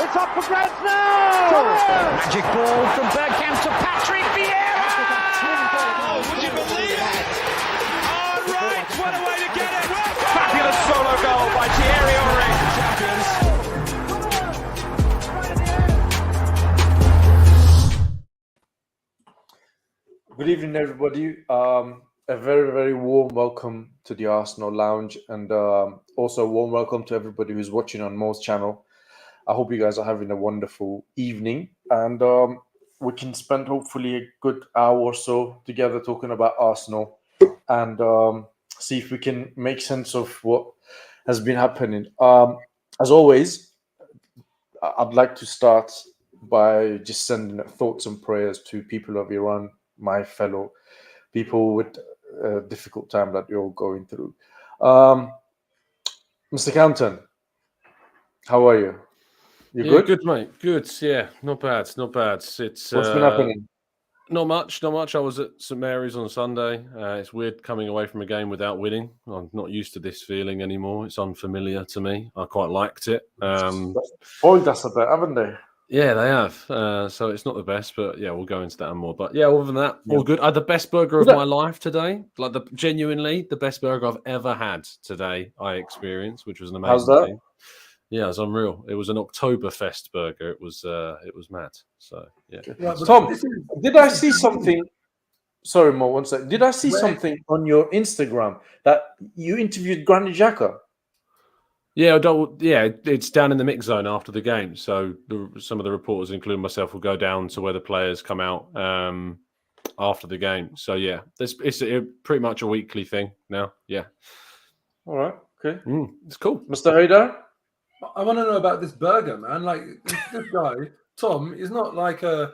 It's up for grabs now! Magic ball from Bergkamp to Patrick Vieira! Oh, would you believe it? Oh, right, what a way to get it! Fabulous solo goal by Thierry Henry. Good evening, everybody. A very, very warm welcome to the Arsenal Lounge, and also a warm welcome to everybody who's watching on Moh's channel. I hope you guys are having a wonderful evening, and we can spend hopefully a good hour or so together talking about Arsenal and see if we can make sense of what has been happening. As always, I'd like to start by just sending thoughts and prayers to people of Iran, my fellow people with a difficult time that you're going through. Mr. Canton, how are you? You good? Good, mate. Good. Yeah, not bad. Not bad. It's What's been happening? Not much. Not much. I was at St Mary's on Sunday. It's weird coming away from a game without winning. I'm not used to this feeling anymore. It's unfamiliar to me. I quite liked it. Spoiled us a bit, haven't they? Yeah, they have. So it's not the best, but yeah, we'll go into that and more. But yeah, other than that, all good. I had the best burger of my life today. Like genuinely the best burger I've ever had today. I experienced, which was an amazing How's that? thing. Yeah, it was unreal. It was an Oktoberfest burger. It was mad. So yeah. Tom, did I see something? Sorry, Mo, one second. Did I see something on your Instagram that you interviewed Granit Xhaka? Yeah, it's down in the mix zone after the game. So some of the reporters, including myself, will go down to where the players come out after the game. So yeah, it's pretty much a weekly thing now. Yeah. All right. Okay. It's cool. Mr. Haidar? I want to know about this burger, man. Like this guy, Tom, is not like a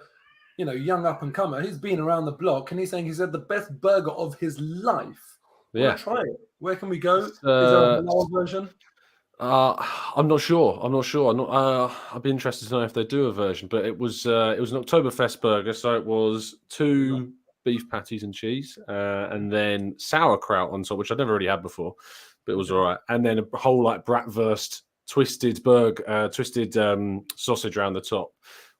young up and comer. He's been around the block, and he's saying he's had the best burger of his life. Yeah, try it. Where can we go? Is there a halal version? I'm not sure. I'd be interested to know if they do a version. But it was an Oktoberfest burger, so it was 2 beef patties and cheese, and then sauerkraut on top, which I'd never really had before, but it was all right. And then a whole like bratwurst twisted sausage around the top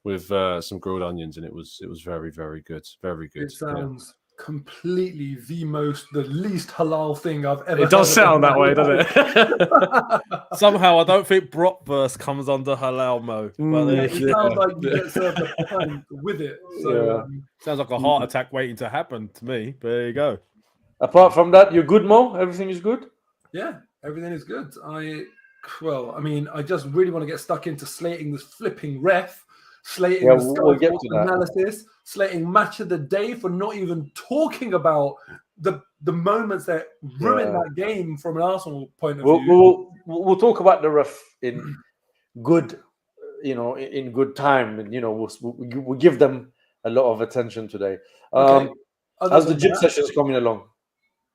with some grilled onions, and it was very, very good. Very good. It sounds completely the least halal thing I've ever. It does sound that way, doesn't it? Somehow I don't think bratwurst comes under halal, Mo. But it sounds like you get served a pint with it. So sounds like a heart attack waiting to happen to me. But there you go. Apart from that, you're good, Mo? Everything is good? Yeah, everything is good. I just really want to get stuck into slating this flipping ref, slating the Sports analysis, slating match of the day for not even talking about the moments that ruined that game from an Arsenal point of view. We'll talk about the ref in good, in good time, and we'll give them a lot of attention today. How's the gym sessions coming along?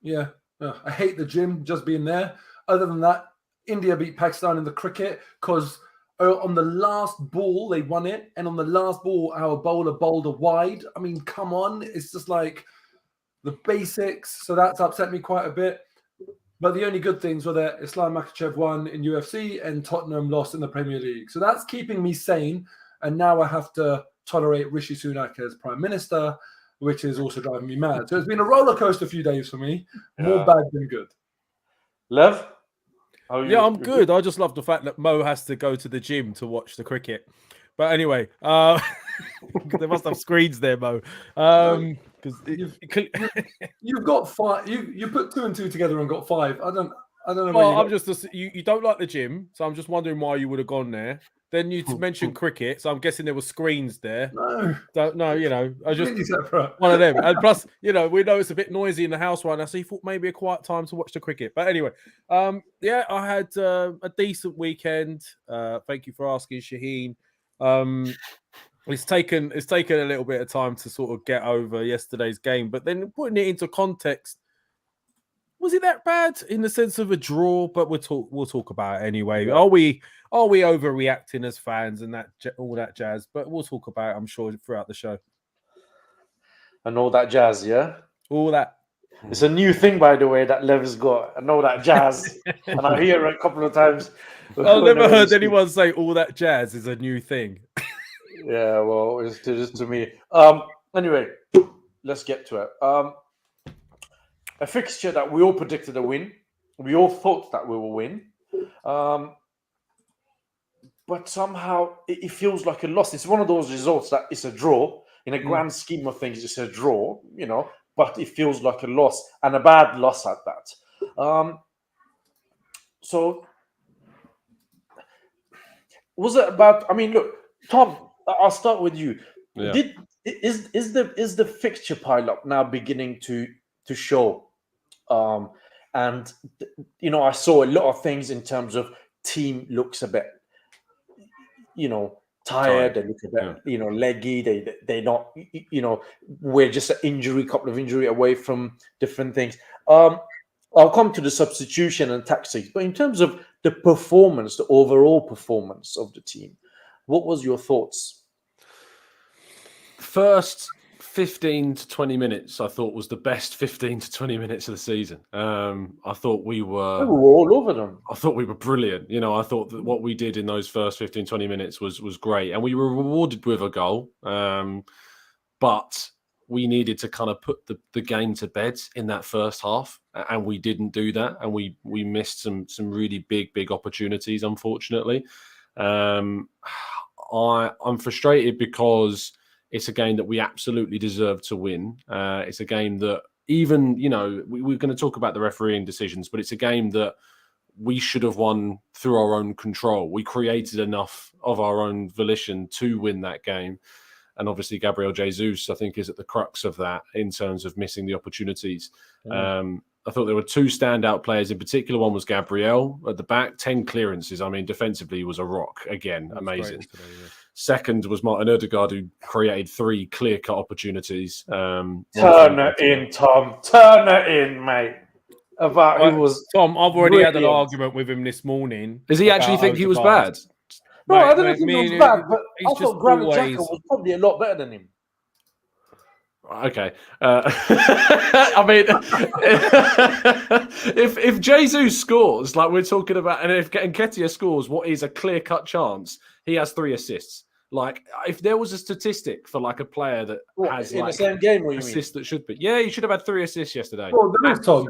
Yeah, I hate the gym just being there. Other than that, India beat Pakistan in the cricket because on the last ball they won it, and on the last ball our bowler bowled a wide. I mean, come on, it's just like the basics. So that's upset me quite a bit. But the only good things were that Islam Makhachev won in UFC and Tottenham lost in the Premier League. So that's keeping me sane. And now I have to tolerate Rishi Sunak as Prime Minister, which is also driving me mad. So it's been a roller coaster few days for me. More bad than good. Lev? Yeah, I'm good. I just love the fact that Mo has to go to the gym to watch the cricket. But anyway, they must have screens there, Mo. Because you've got 5. You put 2 and 2 together and got 5. I don't know. Well, you don't like the gym, so I'm just wondering why you would have gone there. Then you mentioned cricket, so I'm guessing there were screens there. No, I just one of them. And plus, we know it's a bit noisy in the house right now, so you thought maybe a quiet time to watch the cricket. But anyway, I had a decent weekend. Thank you for asking, Shaheen. It's taken a little bit of time to sort of get over yesterday's game, but then putting it into context, was it that bad in the sense of a draw? But we'll talk about it anyway. Yeah. Are we overreacting as fans and all that jazz? But we'll talk about it, I'm sure, throughout the show. And all that jazz, yeah? All that. It's a new thing, by the way, that Lev's got. I know that jazz, and I hear it a couple of times. I've never heard anyone say all that jazz is a new thing. Yeah, well, it's just to me. Anyway, let's get to it. A fixture that we all predicted a win. We all thought that we will win. But somehow it feels like a loss. It's one of those results that it's a draw. In a grand scheme of things, it's a draw, but it feels like a loss, and a bad loss at that. So was it about, look, Tom, I'll start with you. Yeah. Is the fixture pile-up now beginning to show? And I saw a lot of things in terms of team looks a bit, tired. They look a bit, leggy. They not, we're just a couple of injury away from different things. I'll come to the substitution and tactics, but in terms of the performance, the overall performance of the team, what was your thoughts? First 15 to 20 minutes, I thought was the best 15 to 20 minutes of the season. I thought we were all over them. I thought we were brilliant. I thought that what we did in those first 15, 20 minutes was great. And we were rewarded with a goal. But we needed to kind of put the game to bed in that first half. And we didn't do that. And we missed some really big opportunities, unfortunately. I'm frustrated because it's a game that we absolutely deserve to win. It's a game that even, we're going to talk about the refereeing decisions, but it's a game that we should have won through our own control. We created enough of our own volition to win that game. And obviously, Gabriel Jesus, I think, is at the crux of that in terms of missing the opportunities. I thought there were two standout players. In particular, one was Gabriel at the back, 10 clearances. Defensively, he was a rock. Again, amazing. Today, yeah. Second was Martin Odegaard, who created 3 clear-cut opportunities. Turn it in, Tom. Turn it in, mate. Tom, I've already had an argument with him this morning. Does he actually think he was bad? No, I don't think he was bad, but I thought Granit Xhaka was probably a lot better than him. Okay. If Jesus scores, like we're talking about, and if Nketiah scores what is a clear-cut chance, he has 3 assists. Like, if there was a statistic for like a player that has in the same game, what you assists that should be, he should have had 3 assists yesterday. Well, there is, Tom.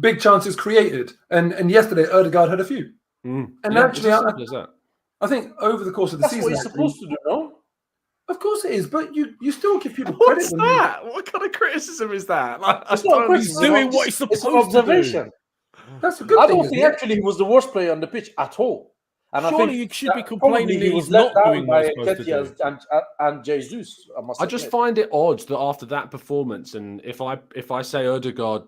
Big chances created, and yesterday Odegaard had a few. And actually, I think over the course of the season, that's what he's supposed to do, no? Of course it is, but you still give people credit. What's that? What kind of criticism is that? He's doing what he's supposed to do. That's a good thing. I don't think actually he was the worst player on the pitch at all. And surely I think you should be complaining that he's let not down doing by what he's supposed to do. and Jesus. I just find it odd that after that performance, and if I say Odegaard,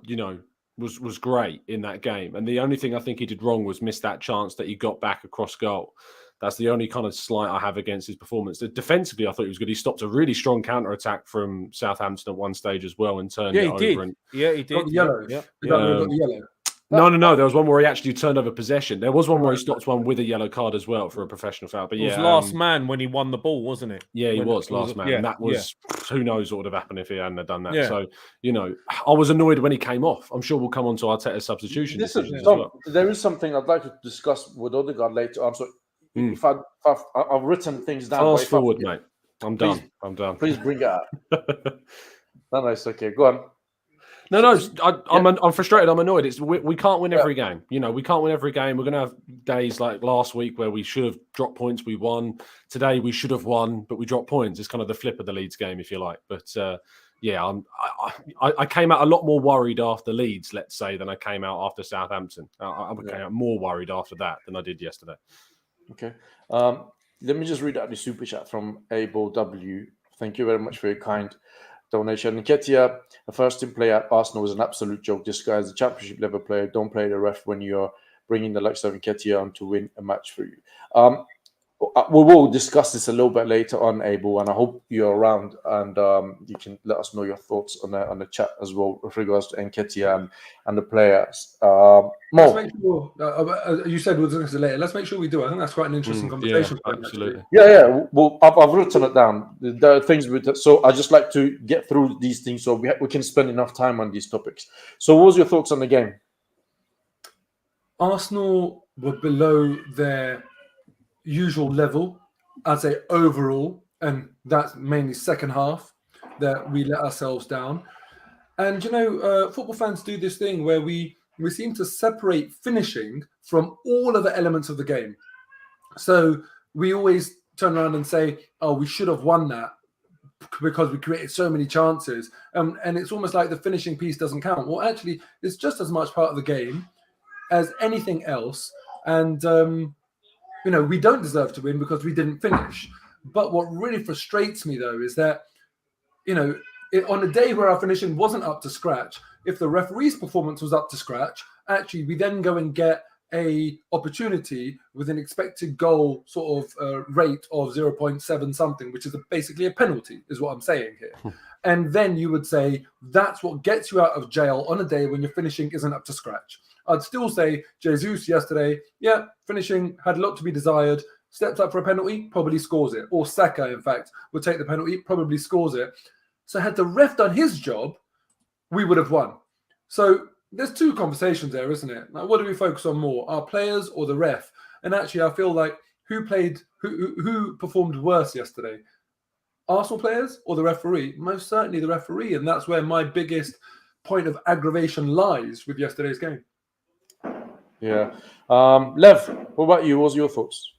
was great in that game, and the only thing I think he did wrong was miss that chance that he got back across goal. That's the only kind of slight I have against his performance. Defensively, I thought he was good. He stopped a really strong counter-attack from Southampton at one stage as well and turned it over. He did. Got the yellow. Yeah. Got the yellow. No. There was one where he actually turned over possession. There was one where he stopped one with a yellow card as well for a professional foul. But it was last man when he won the ball, wasn't it? Yeah, he was last man. And that was, who knows what would have happened if he hadn't have done that. Yeah. So, I was annoyed when he came off. I'm sure we'll come on to Arteta's substitution decisions as well. There is something I'd like to discuss with Odegaard later on. So if I've written things down. Fast forward, mate. I'm done. Please bring it up. No, it's okay. Go on. No, I'm frustrated. I'm annoyed. We can't win every game. We can't win every game. We're going to have days like last week where we should have dropped points. We won. Today we should have won, but we dropped points. It's kind of the flip of the Leeds game, if you like. But I came out a lot more worried after Leeds, let's say, than I came out after Southampton. I came out more worried after that than I did yesterday. Okay. Let me just read out the super chat from Abel W. Thank you very much for your kind donation. Nketiah, a first-team player at Arsenal, was an absolute joke. This guy is a championship level player. Don't play the ref when you're bringing the likes of Nketiah on to win a match for you. we will discuss this a little bit later on, Abel, and I hope you're around and you can let us know your thoughts on the chat as well with regards to Nketiah and the players. Let's Mo, make sure. You said we'll discuss it later. Let's make sure we do. I think that's quite an interesting conversation. Yeah, absolutely. yeah. Well, I've written it down. There are things with it, so I just like to get through these things so we can spend enough time on these topics. So, what was your thoughts on the game? Arsenal were below their usual level, I'd say overall, and that's mainly second half that we let ourselves down. And football fans do this thing where we seem to separate finishing from all other elements of the game. So we always turn around and say, "Oh, we should have won that because we created so many chances," and it's almost like the finishing piece doesn't count. Well, actually, it's just as much part of the game as anything else, and we don't deserve to win because we didn't finish. But what really frustrates me, though, is that, on a day where our finishing wasn't up to scratch, if the referee's performance was up to scratch, actually, we then go and get a opportunity with an expected goal sort of rate of 0.7 something, which is basically a penalty, is what I'm saying here. And then you would say that's what gets you out of jail on a day when your finishing isn't up to scratch. I'd still say Jesus yesterday, finishing had a lot to be desired, steps up for a penalty, probably scores it. Or Saka, in fact, would take the penalty, probably scores it. So had the ref done his job, we would have won. So there's two conversations there, isn't it? Like, what do we focus on more, our players or the ref? And actually, I feel like who performed worse yesterday? Arsenal players or the referee? Most certainly the referee. And that's where my biggest point of aggravation lies with yesterday's game. Yeah. Lev, what about you? What was your thoughts?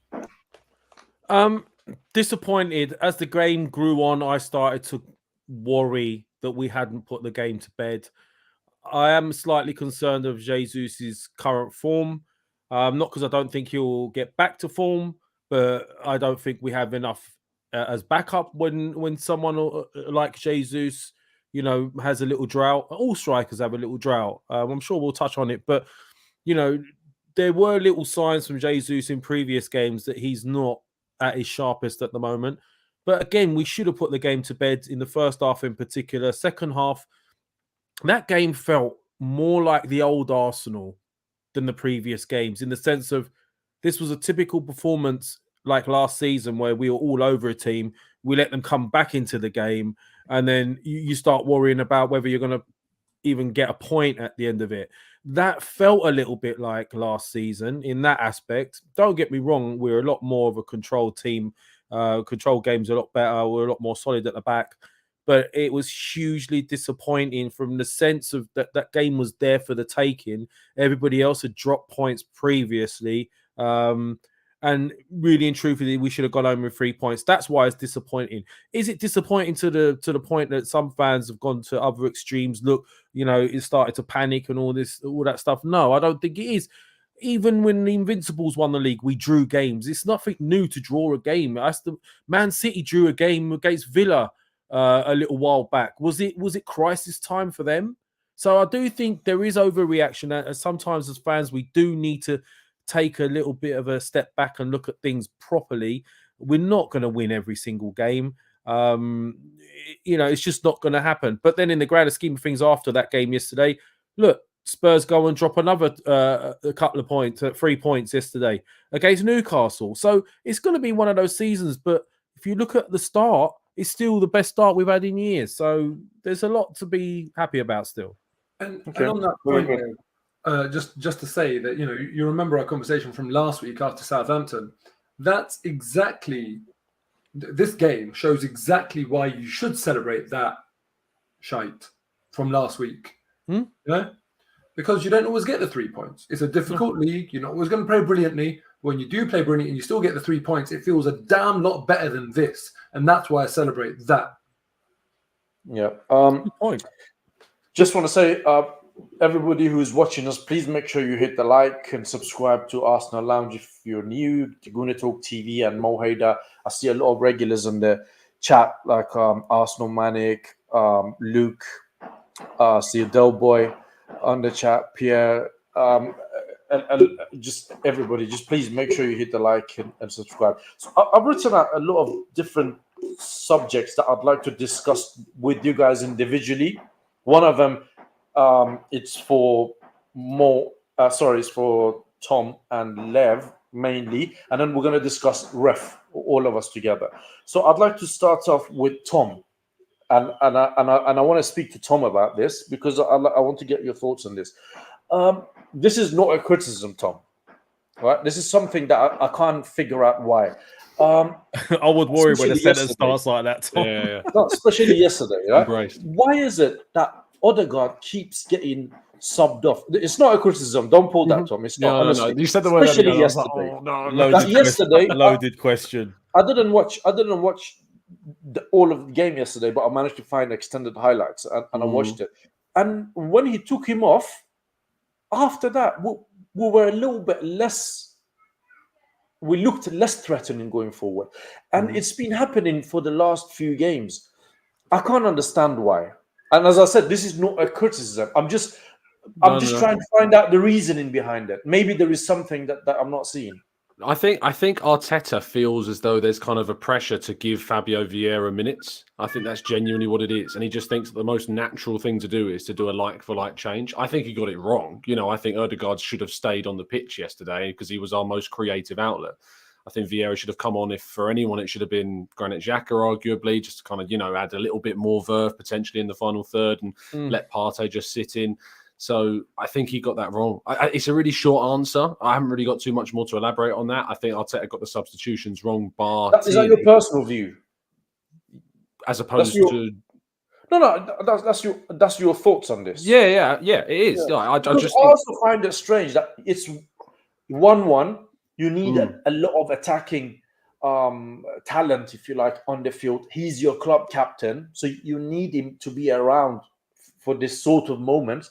Disappointed. As the game grew on, I started to worry that we hadn't put the game to bed. I am slightly concerned of Jesus's current form. Not because I don't think he'll get back to form, but I don't think we have enough as backup when someone like Jesus, has a little drought. All strikers have a little drought. I'm sure we'll touch on it, but there were little signs from Jesus in previous games that he's not at his sharpest at the moment. But again, we should have put the game to bed in the first half in particular. Second half, that game felt more like the old Arsenal than the previous games, in the sense of this was a typical performance like last season where we were all over a team. We let them come back into the game, and then you start worrying about whether you're going to even get a point at the end of it. That felt a little bit like last season in that aspect. Don't get me wrong, we're a lot more of a control team. Control games are a lot better. We're a lot more solid at the back. But it was hugely disappointing from the sense of that game was there for the taking. Everybody else had dropped points previously. And really and truthfully, we should have gone home with 3 points. That's why it's disappointing. Is it disappointing to the point that some fans have gone to other extremes? Look, it started to panic and all that stuff. No, I don't think it is. Even when the Invincibles won the league, we drew games. It's nothing new to draw a game. Man City drew a game against Villa a little while back. Was it crisis time for them? So I do think there is overreaction. And sometimes as fans, we do need to take a little bit of a step back and look at things properly. We're not going to win every single game. It's just not going to happen. But then in the grander scheme of things after that game yesterday, look, Spurs go and drop another a couple of points, 3 points yesterday against Newcastle. So it's going to be one of those seasons. But if you look at the start, it's still the best start we've had in years. So there's a lot to be happy about still. And on that point, just to say that, you remember our conversation from last week after Southampton. That's exactly, this game shows exactly why you should celebrate that shite from last week. Because you don't always get the 3 points. It's a difficult league. You're not always going to play brilliantly. When you do play brilliantly and you still get the 3 points, it feels a damn lot better than this. And that's why I celebrate that. Yeah. Good point. Just want to say, everybody who's watching us, please make sure you hit the like and subscribe to Arsenal Lounge if you're new to Guna Talk TV and Moh Tom. I see a lot of regulars in the chat, like Arsenal Manic, Luke, see Del Boy on the chat, Pierre, and just everybody, just please make sure you hit the like and subscribe. So I've written out a lot of different subjects that I'd like to discuss with you guys individually. One of them, it's for it's for Tom and Lev mainly, and then we're going to discuss ref, all of us together. So I'd like to start off with Tom, and I want to speak to Tom about this because I want to get your thoughts on this. This is not a criticism, Tom. Right? This is something that I can't figure out why. I would worry when a sentence starts like that, Tom. Yeah. Not especially yesterday, right? Embraced. Why is it that Odegaard keeps getting subbed off? It's not a criticism. Don't pull that, Tom. It's not. No. Honestly. You said the word Especially Odegaard, I was like, yesterday. oh, no. Yesterday, Loaded question. I didn't watch all of the game yesterday, but I managed to find extended highlights and I watched it. And when he took him off, after that, we were a little bit less. We looked less threatening going forward, and it's been happening for the last few games. I can't understand why. And as I said, this is not a criticism. I'm just trying to find out the reasoning behind it. Maybe there is something that I'm not seeing. I think Arteta feels as though there's kind of a pressure to give Fabio Vieira minutes. I think that's genuinely what it is. And he just thinks that the most natural thing to do is to do a like-for-like change. I think he got it wrong. I think Odegaard should have stayed on the pitch yesterday because he was our most creative outlet. I think Vieira should have come on. If for anyone, it should have been Granit Xhaka, arguably, just to kind of, add a little bit more verve potentially in the final third and let Partey just sit in. So I think he got that wrong. It's a really short answer. I haven't really got too much more to elaborate on that. I think Arteta got the substitutions wrong. Is that your personal view? As opposed to... No, that's your thoughts on this. Yeah, it is. Yeah. I also find it strange that it's 1-1. You need a lot of attacking talent, if you like, on the field. He's your club captain, so you need him to be around for this sort of moment.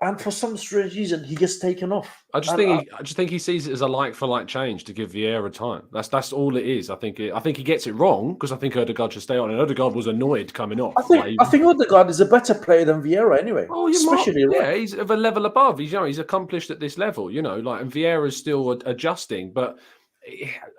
And for some strange reason, he gets taken off. I just think he sees it as a like-for-like change to give Vieira time. That's all it is. I think he gets it wrong because I think Odegaard should stay on, and Odegaard was annoyed coming off. I think Odegaard is a better player than Vieira anyway. Oh, he's of a level above. He's accomplished at this level. And Vieira's still adjusting, but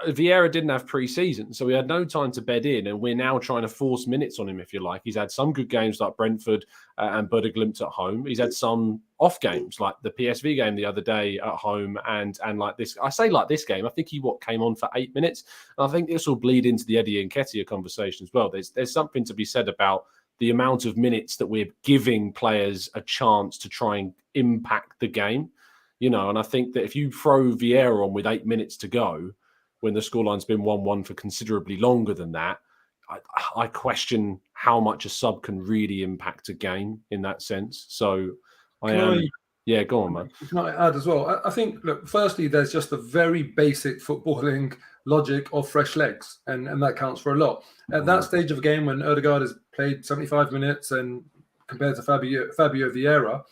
Vieira didn't have pre-season, so we had no time to bed in, and we're now trying to force minutes on him, if you like. He's had some good games like Brentford and Bodø/Glimt at home. He's had some off games like the PSV game the other day at home, and like this. I say like this game. I think he came on for 8 minutes, and I think this will bleed into the Eddie Nketiah conversation as well. There's something to be said about the amount of minutes that we're giving players a chance to try and impact the game. And I think that if you throw Vieira on with 8 minutes to go, when the scoreline's been 1-1 for considerably longer than that, I question how much a sub can really impact a game in that sense. So yeah, go on, man. Can I add as well? I think, look, firstly, there's just a very basic footballing logic of fresh legs, and that counts for a lot. At that stage of a game when Odegaard has played 75 minutes and compared to Fabio Vieira,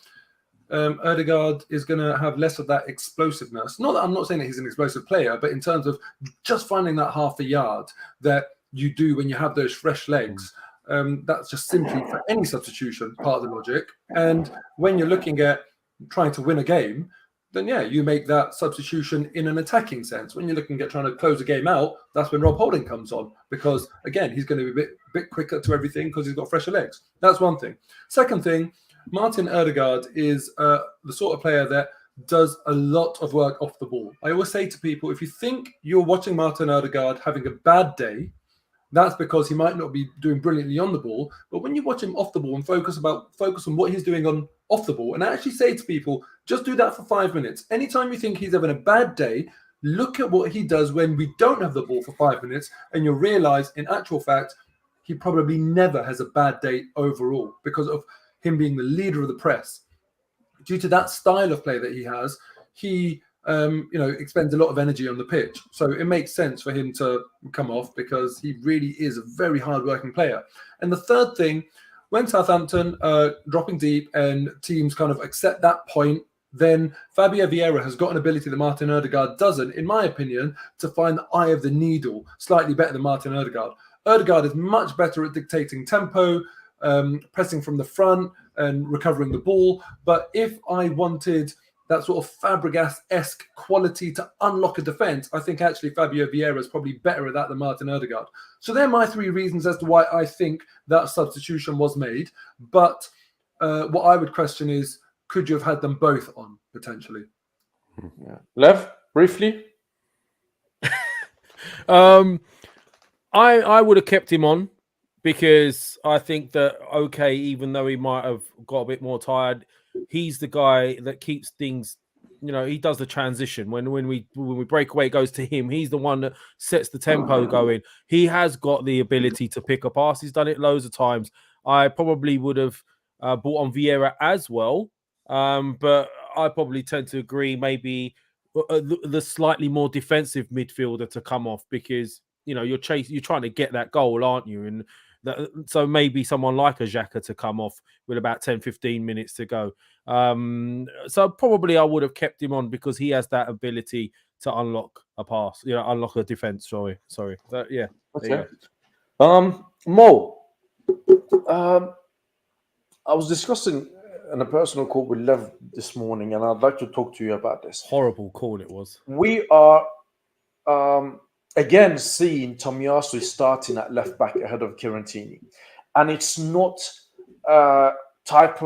Odegaard is going to have less of that explosiveness. Not that I'm not saying that he's an explosive player, but in terms of just finding that half a yard that you do when you have those fresh legs, that's just simply for any substitution part of the logic. And when you're looking at trying to win a game, then yeah, you make that substitution in an attacking sense. When you're looking at trying to close a game out, that's when Rob Holding comes on, because again, he's going to be a bit quicker to everything because he's got fresher legs. That's one thing. Second thing, Martin Odegaard is the sort of player that does a lot of work off the ball. I always say to people, if you think you're watching Martin Odegaard having a bad day, that's because he might not be doing brilliantly on the ball. But when you watch him off the ball and focus on what he's doing on off the ball, and I actually say to people, just do that for 5 minutes. Anytime you think he's having a bad day, look at what he does when we don't have the ball for 5 minutes, and you'll realize, in actual fact, he probably never has a bad day overall because of him being the leader of the press. Due to that style of play that he has, he expends a lot of energy on the pitch. So it makes sense for him to come off because he really is a very hard-working player. And the third thing, when Southampton dropping deep and teams kind of accept that point, then Fabio Vieira has got an ability that Martin Odegaard doesn't, in my opinion, to find the eye of the needle slightly better than Martin Odegaard. Odegaard is much better at dictating tempo, pressing from the front and recovering the ball. But if I wanted that sort of Fabregas-esque quality to unlock a defence, I think actually Fabio Vieira is probably better at that than Martin Odegaard. So they're my three reasons as to why I think that substitution was made. But what I would question is, could you have had them both on potentially? Yeah. Lev, briefly. I would have kept him on because I think that even though he might have got a bit more tired, he's the guy that keeps things. He does the transition when we break away. It goes to him. He's the one that sets the tempo going. He has got the ability to pick a pass. He's done it loads of times. I probably would have brought on Vieira as well, but I probably tend to agree maybe the slightly more defensive midfielder to come off because you're trying to get that goal, aren't you? And so maybe someone like a Xhaka to come off with about 10-15 minutes to go. So probably I would have kept him on because he has that ability to unlock a pass, unlock a defense. Sorry. Yeah. Okay. Mo, I was discussing in a personal call with Lev this morning, and I'd like to talk to you about this. Horrible call it was. We are again seeing Tomiyasu starting at left back ahead of Kirantini, and it's not the type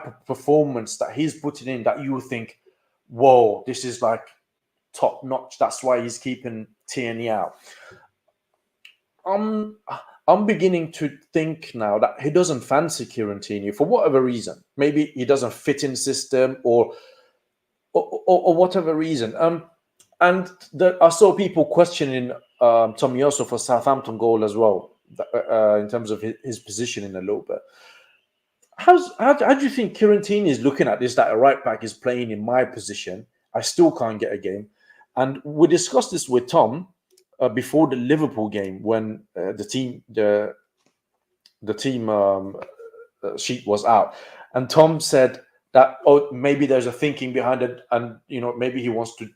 of performance that he's putting in that you think, whoa, this is like top notch. That's why he's keeping Tierney out. I'm beginning to think now that he doesn't fancy Kirantini for whatever reason. Maybe he doesn't fit in system or whatever reason. And I saw people questioning Tomiyasu for Southampton goal as well, in terms of his positioning a little bit. How do you think Kirantini is looking at this, that a right back is playing in my position? I still can't get a game. And we discussed this with Tom before the Liverpool game when the team sheet was out. And Tom said that, maybe there's a thinking behind it. And, maybe he wants to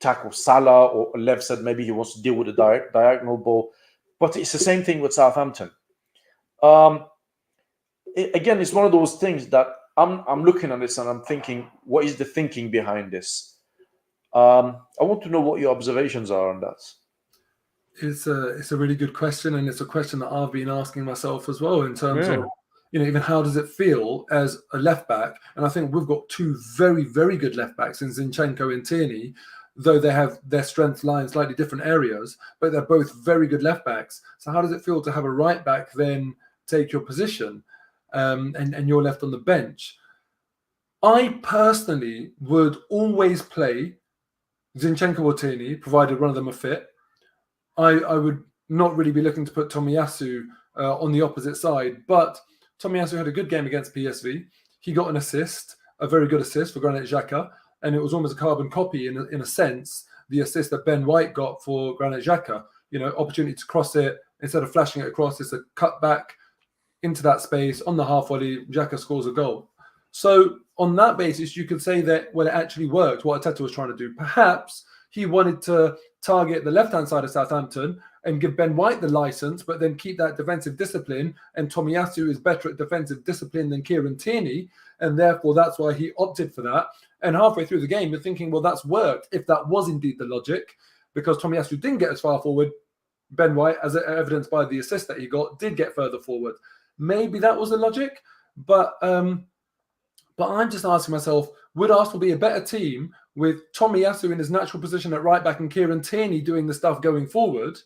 tackle Salah, or Lev said maybe he wants to deal with the diagonal ball. But it's the same thing with Southampton. Again, it's one of those things that I'm looking at this and I'm thinking, what is the thinking behind this? I want to know what your observations are on that. It's a really good question, and it's a question that I've been asking myself as well in terms of, even how does it feel as a left back? And I think we've got two very, very good left backs in Zinchenko and Tierney, though they have their strengths lie in slightly different areas, but they're both very good left backs. So how does it feel to have a right back then take your position and you're left on the bench? I personally would always play Zinchenko or Tierney, provided one of them are fit. I would not really be looking to put Tomiyasu on the opposite side, but Tomiyasu had a good game against PSV. He got an assist, a very good assist for Granit Xhaka, and it was almost a carbon copy in a sense, the assist that Ben White got for Granit Xhaka. Opportunity to cross it, instead of flashing it across, it's a cut back into that space on the half volley, Xhaka scores a goal. So on that basis, you could say that, well, it actually worked, what Arteta was trying to do. Perhaps he wanted to target the left-hand side of Southampton and give Ben White the license, but then keep that defensive discipline. And Tomiyasu is better at defensive discipline than Kieran Tierney, and therefore that's why he opted for that. And halfway through the game, you're thinking, well, that's worked, if that was indeed the logic, because Tomiyasu didn't get as far forward. Ben White, as evidenced by the assist that he got, did get further forward. Maybe that was the logic, but I'm just asking myself, would Arsenal be a better team with Tomiyasu in his natural position at right back and Kieran Tierney doing the stuff going forward?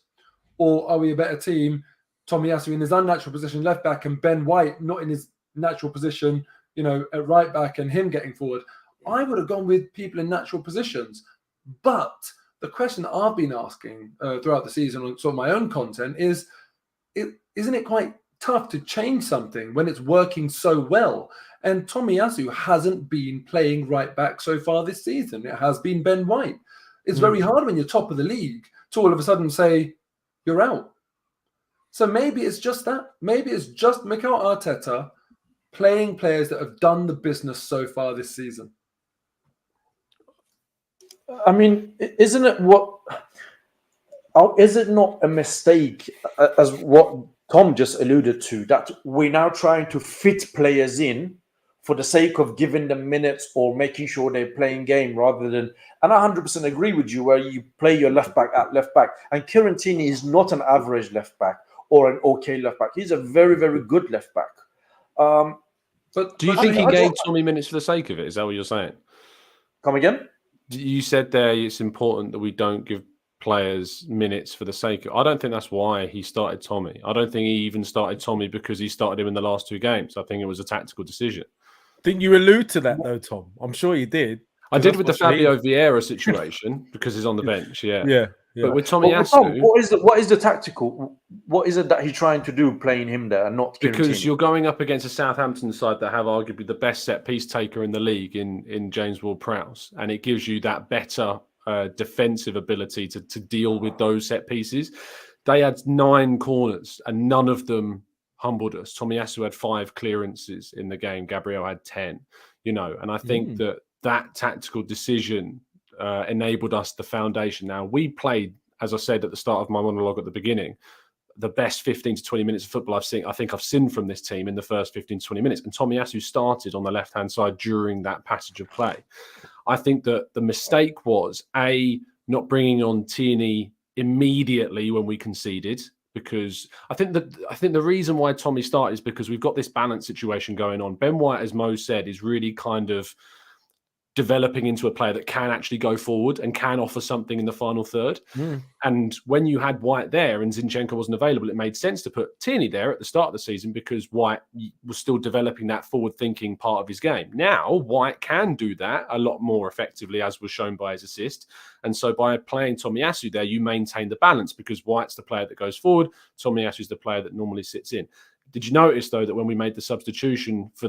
Or are we a better team, Tomiyasu in his unnatural position left back and Ben White not in his natural position, at right back and him getting forward? I would have gone with people in natural positions. But the question that I've been asking throughout the season on sort of my own content is, isn't it quite tough to change something when it's working so well? And Tomiyasu hasn't been playing right back so far this season. It has been Ben White. It's very hard when you're top of the league to all of a sudden say, you're out. So maybe it's just that. Maybe it's just Mikel Arteta playing players that have done the business so far this season. I mean, is it not a mistake, as what Tom just alluded to, that we're now trying to fit players in for the sake of giving them minutes or making sure they're playing game rather than. And I 100% agree with you where you play your left back at left back. And Kieran Tierney is not an average left back or an okay left back. He's a very, very good left back. But Do you think he gave Tommy minutes for the sake of it? Is that what you're saying? Come again? You said there it's important that we don't give players minutes for the sake of. I don't think that's why he started Tommy. I don't think he even started Tommy because he started him in the last 2 games. I think it was a tactical decision. Didn't you allude to that though, Tom? I'm sure you did. I did with the Fabio Vieira situation because he's on the bench. Yeah. But with Tommy Asu, what is the tactical? What is it that he's trying to do playing him there and not Kieran because Tierney? you're going up against a Southampton side that have arguably the best set piece taker in the league in James Ward-Prowse, and it gives you that better defensive ability to deal with those set pieces. They had 9 corners and none of them humbled us. Tommy Asu had 5 clearances in the game. Gabriel had 10. And I think that tactical decision enabled us the foundation. Now, we played, as I said at the start of my monologue at the beginning, the best 15 to 20 minutes of football I've seen from this team in the first 15 to 20 minutes. And Tommy Asu started on the left-hand side during that passage of play. I think that the mistake was, not bringing on Tierney immediately when we conceded, because I think the reason why Tommy started is because we've got this balance situation going on. Ben White, as Mo said, is really kind of developing into a player that can actually go forward and can offer something in the final third. And when you had White there and Zinchenko wasn't available, it made sense to put Tierney there at the start of the season because White was still developing that forward-thinking part of his game. Now, White can do that a lot more effectively, as was shown by his assist. And so by playing Tommy Asu there, you maintain the balance because White's the player that goes forward, Tommy Asu's the player that normally sits in. Did you notice, though, that when we made the substitution for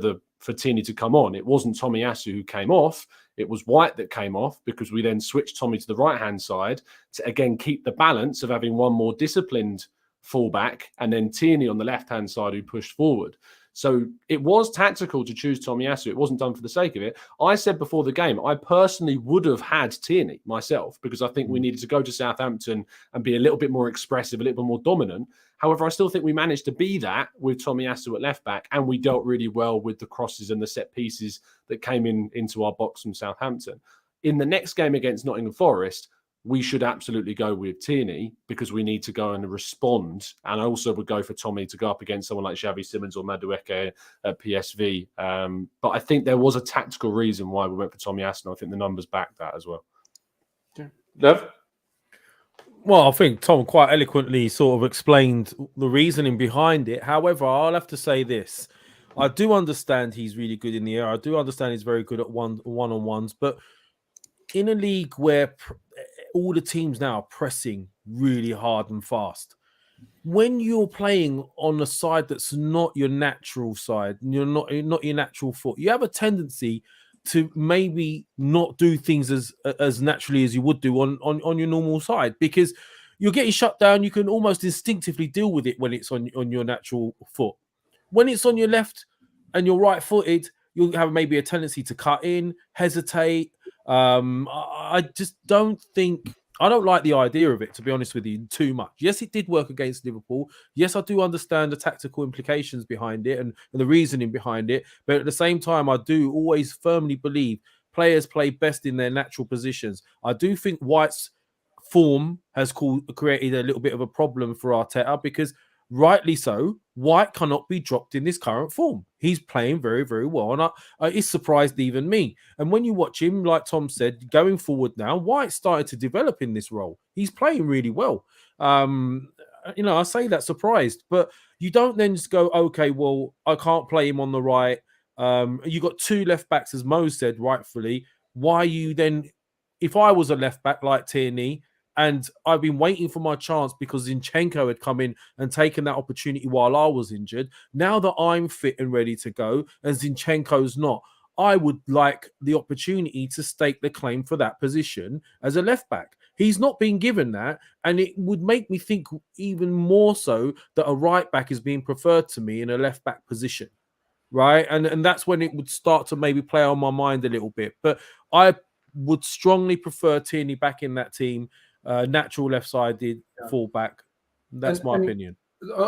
Tierney to come on, it wasn't Tommy Asu who came off, it was White that came off because we then switched Tommy to the right-hand side to, again, keep the balance of having one more disciplined fullback and then Tierney on the left-hand side who pushed forward. So it was tactical to choose Tommy Asu. It wasn't done for the sake of it. I said before the game, I personally would have had Tierney myself because I think we needed to go to Southampton and be a little bit more expressive, a little bit more dominant. However, I still think we managed to be that with Tommy Asu at left back, and we dealt really well with the crosses and the set pieces that came into our box from Southampton. In the next game against Nottingham Forest, we should absolutely go with Tierney because we need to go and respond. And I also would go for Tommy to go up against someone like Xavi Simons or Madueke at PSV. But I think there was a tactical reason why we went for Tommy Asu. I think the numbers back that as well. Lev? Well, I think Tom quite eloquently sort of explained the reasoning behind it. However, I'll have to say this. I do understand he's really good in the air. I do understand he's very good at one-on-ones. But in a league where all the teams now are pressing really hard and fast, when you're playing on a side that's not your natural side, you're not your natural foot, you have a tendency to maybe not do things as naturally as you would do on your normal side because you're getting shut down. You can almost instinctively deal with it when it's on your natural foot. When it's on your left and you're right-footed, you'll have maybe a tendency to cut in, hesitate. I just don't think... I don't like the idea of it, to be honest with you, too much. Yes, it did work against Liverpool. Yes, I do understand the tactical implications behind it and the reasoning behind it. But at the same time, I do always firmly believe players play best in their natural positions. I do think White's form has created a little bit of a problem for Arteta because, rightly so, White cannot be dropped in this current form. He's playing very, very well. And it's surprised even me. And when you watch him, like Tom said, going forward now, White started to develop in this role. He's playing really well. I say that surprised, but you don't then just go, okay, well, I can't play him on the right. You got 2 left backs, as Mo said, rightfully. Why you then, if I was a left back like Tierney, and I've been waiting for my chance because Zinchenko had come in and taken that opportunity while I was injured. Now that I'm fit and ready to go and Zinchenko's not, I would like the opportunity to stake the claim for that position as a left back. He's not been given that, and it would make me think even more so that a right back is being preferred to me in a left back position, right? And that's when it would start to maybe play on my mind a little bit. But I would strongly prefer Tierney back in that team. Natural left-sided fullback. That's my opinion.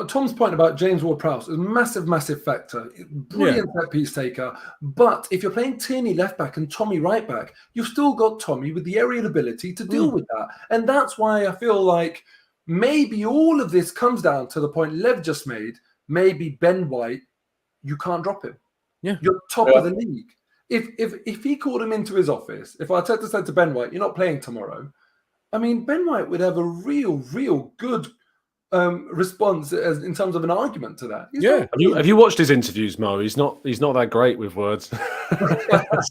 Tom's point about James Ward-Prowse is a massive, massive factor. Brilliant set piece taker. But if you're playing Tierney left back and Tommy right back, you've still got Tommy with the aerial ability to deal with that. And that's why I feel like maybe all of this comes down to the point Lev just made. Maybe Ben White, you can't drop him. Yeah. You're top of the league. If he called him into his office, if Arteta said to Ben White, you're not playing tomorrow, I mean, Ben White would have a real good response in terms of an argument to that. Have you watched his interviews, Mo? He's not that great with words.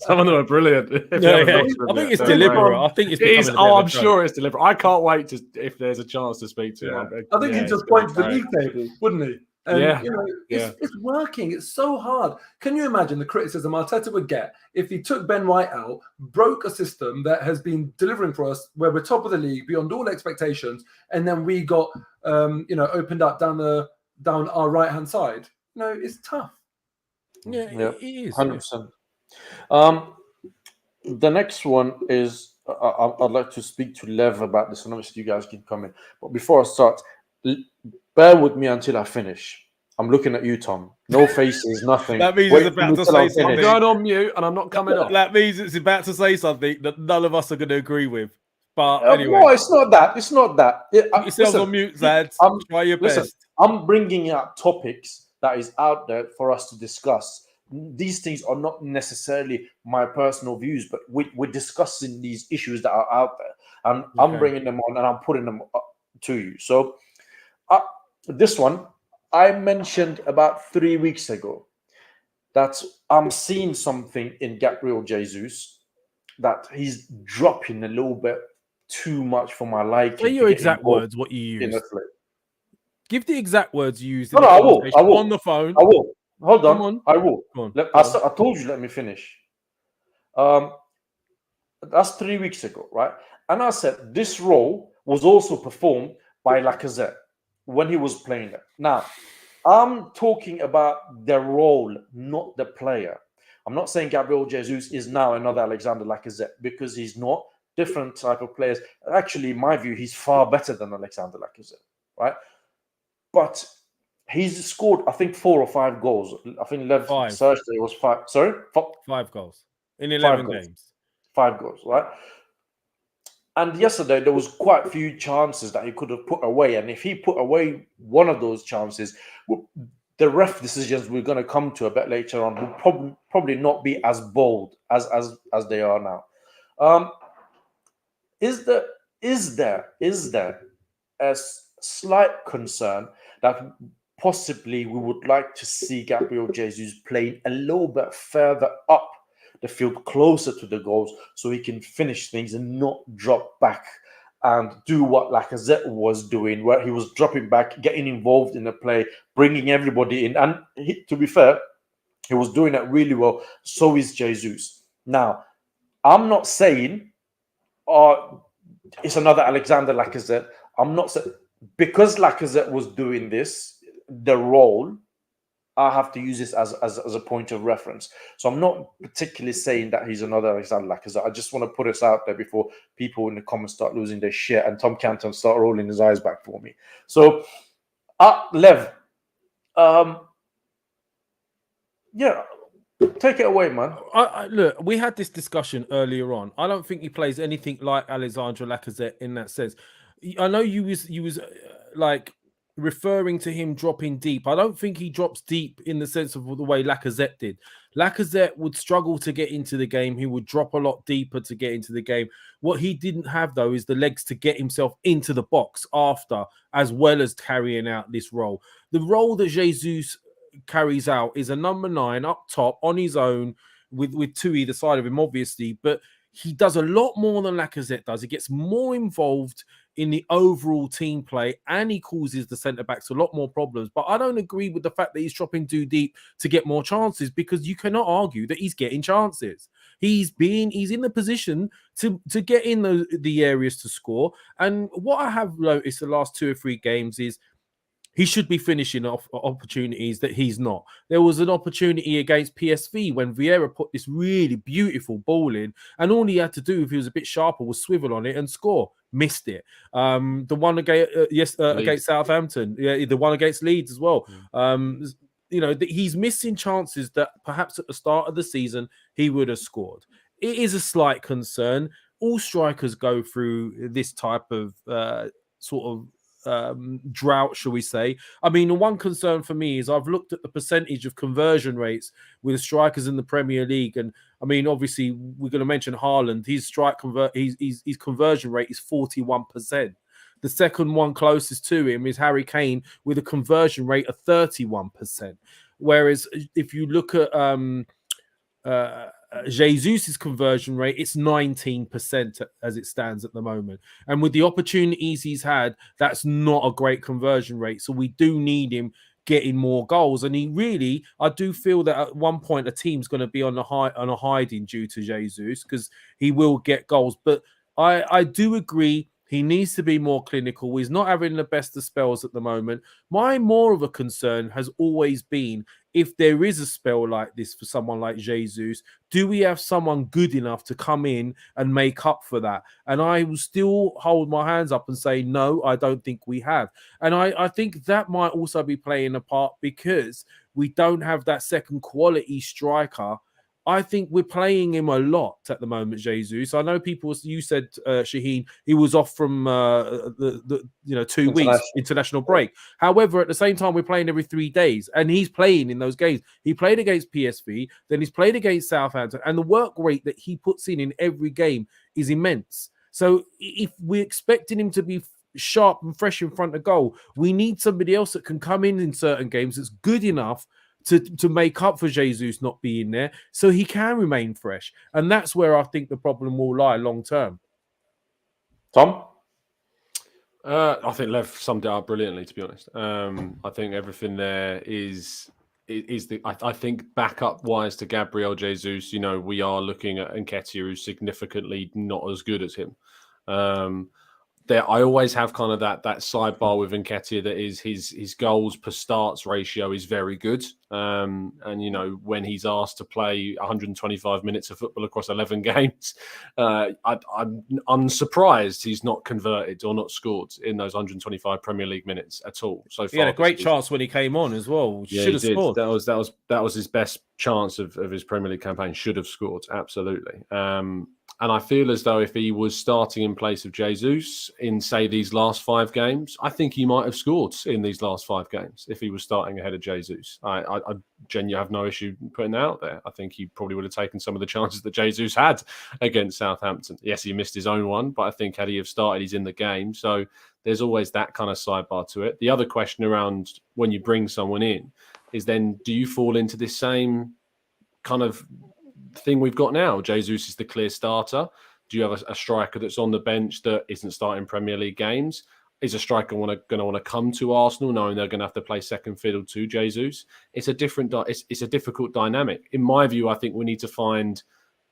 Some of them are brilliant. I think it's deliberate. I think it's I'm sure it's deliberate. I can't wait if there's a chance to speak to him. I think he'd just point to the league table, wouldn't he? And, it's working. It's so hard. Can you imagine the criticism Arteta would get if he took Ben White out, broke a system that has been delivering for us, where we're top of the league beyond all expectations, and then we got opened up down our right hand side? It's tough. Yeah, it is 100%. The next one is I'd like to speak to Lev about this, and obviously you guys can come in. But before I start, bear with me until I finish. I'm looking at you, Tom. No faces, nothing. That means it's about to say something. I'm going on mute and I'm not coming off. That means it's about to say something that none of us are going to agree with. But anyway. No, it's not that. It's not that. Put yourself on mute, Zad. Try your best. I'm bringing up topics that is out there for us to discuss. These things are not necessarily my personal views, but we're discussing these issues that are out there. And I'm bringing them on and I'm putting them up to you. So this one, I mentioned about 3 weeks ago that I'm seeing something in Gabriel Jesus that he's dropping a little bit too much for my liking. Say your exact words, what you use. Give the exact words you used. I will. On the phone. I will. Hold on. I will. I told you, let me finish. That's 3 weeks ago, right? And I said this role was also performed by Lacazette when he was playing it. Now, I'm talking about the role, not the player. I'm not saying Gabriel Jesus is now another Alexander Lacazette, because he's not. Different type of players. Actually, in my view, he's far better than Alexander Lacazette, right? But he's scored, I think, 4 or 5 goals. I think Lev searched it was 5. Sorry? 5 goals in 11 games. 5 goals, right? And yesterday, there was quite a few chances that he could have put away. And if he put away one of those chances, the ref decisions we're going to come to a bit later on will probably not be as bold as they are now. Is there a slight concern that possibly we would like to see Gabriel Jesus playing a little bit further up the field, closer to the goals, so he can finish things and not drop back and do what Lacazette was doing, where he was dropping back, getting involved in the play, bringing everybody in. And to be fair, he was doing that really well. So is Jesus. Now, I'm not saying it's another Alexander Lacazette. I'm not saying because Lacazette was doing this, the role, I have to use this as a point of reference. So I'm not particularly saying that he's another Alexander Lacazette. I just want to put this out there before people in the comments start losing their shit and Tom Canton start rolling his eyes back for me. So, Lev, take it away, man. Look, we had this discussion earlier on. I don't think he plays anything like Alexandre Lacazette in that sense. I know you was like referring to him dropping deep. I don't think he drops deep in the sense of the way Lacazette did. Lacazette would struggle to get into the game. He would drop a lot deeper to get into the game. What he didn't have, though, is the legs to get himself into the box after, as well as carrying out this role. The role that Jesus carries out is a number 9 up top on his own with 2 either side of him, obviously, but he does a lot more than Lacazette does. He gets more involved in the overall team play, and he causes the centre-backs a lot more problems. But I don't agree with the fact that he's dropping too deep to get more chances, because you cannot argue that he's getting chances. He's in the position to get in the areas to score. And what I have noticed the last 2 or 3 games is He should be finishing off opportunities that he's not. There was an opportunity against PSV when Vieira put this really beautiful ball in, and all he had to do, if he was a bit sharper, was swivel on it and score. Missed it. The one against Southampton, the one against Leeds as well. He's missing chances that perhaps at the start of the season he would have scored. It is a slight concern. All strikers go through this type of drought, shall we say. I mean, the one concern for me is I've looked at the percentage of conversion rates with strikers in the Premier League, and I mean, obviously we're going to mention Haaland. His his conversion rate is 41%. The second one closest to him is Harry Kane with a conversion rate of 31%. Whereas if you look at Jesus' conversion rate, it's 19% as it stands at the moment. And with the opportunities he's had, that's not a great conversion rate. So we do need him getting more goals. And I do feel that at one point a team's going to be on a hiding due to Jesus, because he will get goals. But I do agree he needs to be more clinical. He's not having the best of spells at the moment. My more of a concern has always been, if there is a spell like this for someone like Jesus, do we have someone good enough to come in and make up for that? And I will still hold my hands up and say, no, I don't think we have. And I think that might also be playing a part because we don't have that second quality striker. I think we're playing him a lot at the moment, Jesus. I know you said, Shaheen, he was off from 2 weeks international break. However, at the same time, we're playing every 3 days, and he's playing in those games. He played against PSV, then he's played against Southampton, and the work rate that he puts in every game is immense. So if we're expecting him to be sharp and fresh in front of goal, we need somebody else that can come in certain games that's good enough to make up for Jesus not being there, so he can remain fresh. And that's where I think the problem will lie long term. Tom? I think Lev summed it up brilliantly, to be honest. I think everything there is I think backup wise to Gabriel Jesus, we are looking at Nketiah, who's significantly not as good as him. I always have kind of that sidebar with Nketiah that is his goals per starts ratio is very good. And, when he's asked to play 125 minutes of football across 11 games, I'm unsurprised he's not converted or not scored in those 125 Premier League minutes at all. So far, he had a great chance when he came on as well. Yeah, should have scored. That was his best chance of his Premier League campaign. Should have scored, absolutely. And I feel as though if he was starting in place of Jesus in, say, these last 5 games, I think he might have scored in these last 5 games if he was starting ahead of Jesus. I genuinely have no issue putting that out there. I think he probably would have taken some of the chances that Jesus had against Southampton. Yes, he missed his own one, but I think had he have started, he's in the game. So there's always that kind of sidebar to it. The other question around when you bring someone in is then, do you fall into this same kind of thing we've got now? Jesus is the clear starter. Do you have a striker that's on the bench that isn't starting Premier League games? Is a striker going to want to come to Arsenal knowing they're going to have to play second fiddle to Jesus? It's a difficult dynamic. In my view, I think we need to find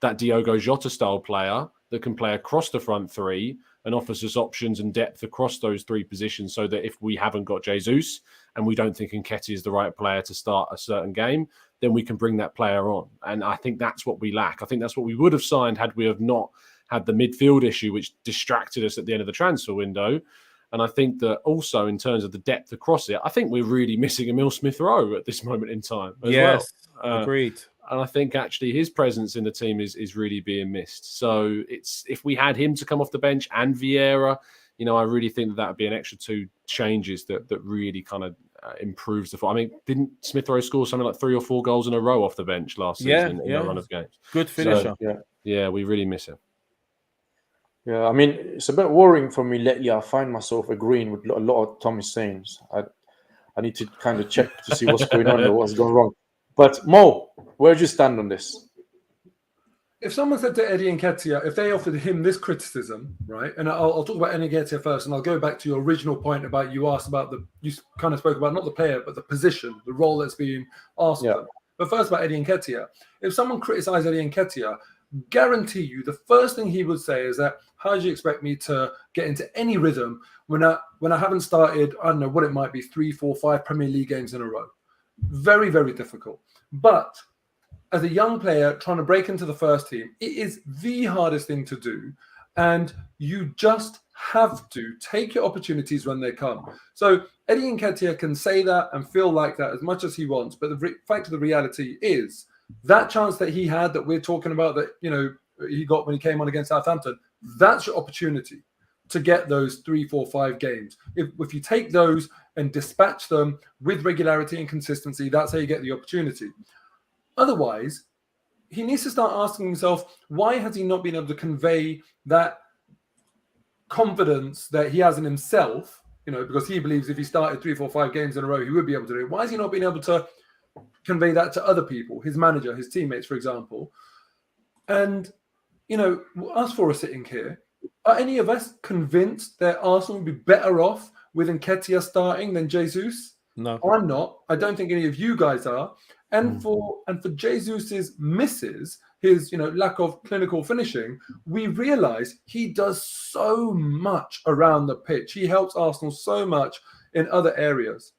that Diogo Jota style player that can play across the front three and offers us options and depth across those 3 positions, so that if we haven't got Jesus and we don't think Nketiah is the right player to start a certain game, then we can bring that player on. And I think that's what we lack. I think that's what we would have signed had we have not had the midfield issue, which distracted us at the end of the transfer window. And I think that also in terms of the depth across it, I think we're really missing Emile Smith-Rowe at this moment in time as well. Agreed. And I think actually his presence in the team is really being missed. So if we had him to come off the bench and Vieira, I really think that would be an extra 2 changes that really kind of improves the. I mean, didn't Smith-Rowe score something like 3 or 4 goals in a row off the bench last season in a run of games? Good finisher. So, yeah, we really miss him. Yeah, I mean, it's a bit worrying for me lately. I find myself agreeing with a lot of Tommy's sayings. I need to kind of check to see what's going on or what's going wrong. But Mo, where do you stand on this? If someone said to Eddie Nketiah, if they offered him this criticism, right, and I'll talk about Eddie Nketiah first, and I'll go back to your original point about you kind of spoke about not the player, but the position, the role that's being asked of them. But first about Eddie Nketiah. If someone criticised Eddie Nketiah, guarantee you the first thing he would say is that, how do you expect me to get into any rhythm when I haven't started, I don't know what it might be, 3, 4, 5 Premier League games in a row? Very, very difficult. But as a young player trying to break into the first team, it is the hardest thing to do. And you just have to take your opportunities when they come. So Eddie Nketiah can say that and feel like that as much as he wants. But the fact of the reality is that chance that he had that we're talking about that, he got when he came on against Southampton, that's your opportunity to get those 3, 4, 5 games. If you take those and dispatch them with regularity and consistency, that's how you get the opportunity. Otherwise, he needs to start asking himself, why has he not been able to convey that confidence that he has in himself, because he believes if he started 3, 4, 5 games in a row, he would be able to do it. Why has he not been able to convey that to other people, his manager, his teammates, for example? And, us four are sitting here. Are any of us convinced that Arsenal would be better off with Nketiah starting than Jesus? No. I'm not. I don't think any of you guys are. And for Jesus's misses, his lack of clinical finishing, we realize he does so much around the pitch. He helps Arsenal so much in other areas.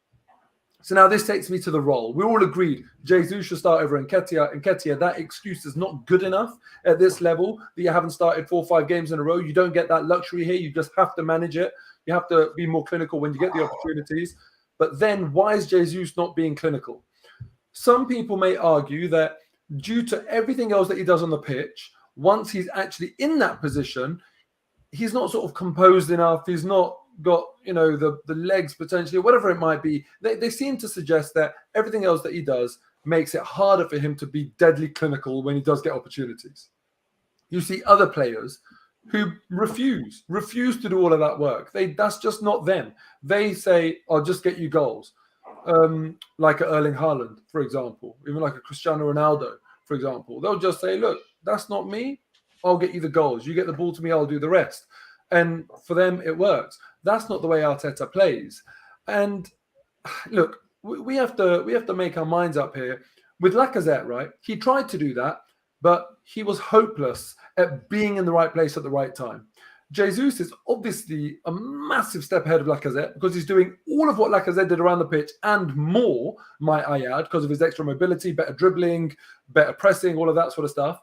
So now this takes me to the role. We all agreed Jesus should start over Nketiah. Nketiah, that excuse is not good enough at this level that you haven't started 4 or 5 games in a row. You don't get that luxury here. You just have to manage it. You have to be more clinical when you get the opportunities. But then why is Jesus not being clinical? Some people may argue that due to everything else that he does on the pitch, once he's actually in that position, he's not sort of composed enough. He's not got, the legs potentially, or whatever it might be. They seem to suggest that everything else that he does makes it harder for him to be deadly clinical when he does get opportunities. You see other players who refuse to do all of that work. That's just not them. They say, I'll just get you goals. Like a Erling Haaland, for example, even like a Cristiano Ronaldo, for example. They'll just say, look, that's not me. I'll get you the goals. You get the ball to me, I'll do the rest. And for them, it works. That's not the way Arteta plays. And look, we have to make our minds up here. With Lacazette, right? He tried to do that, but he was hopeless at being in the right place at the right time. Jesus is obviously a massive step ahead of Lacazette because he's doing all of what Lacazette did around the pitch and more, might I add, because of his extra mobility, better dribbling, better pressing, all of that sort of stuff.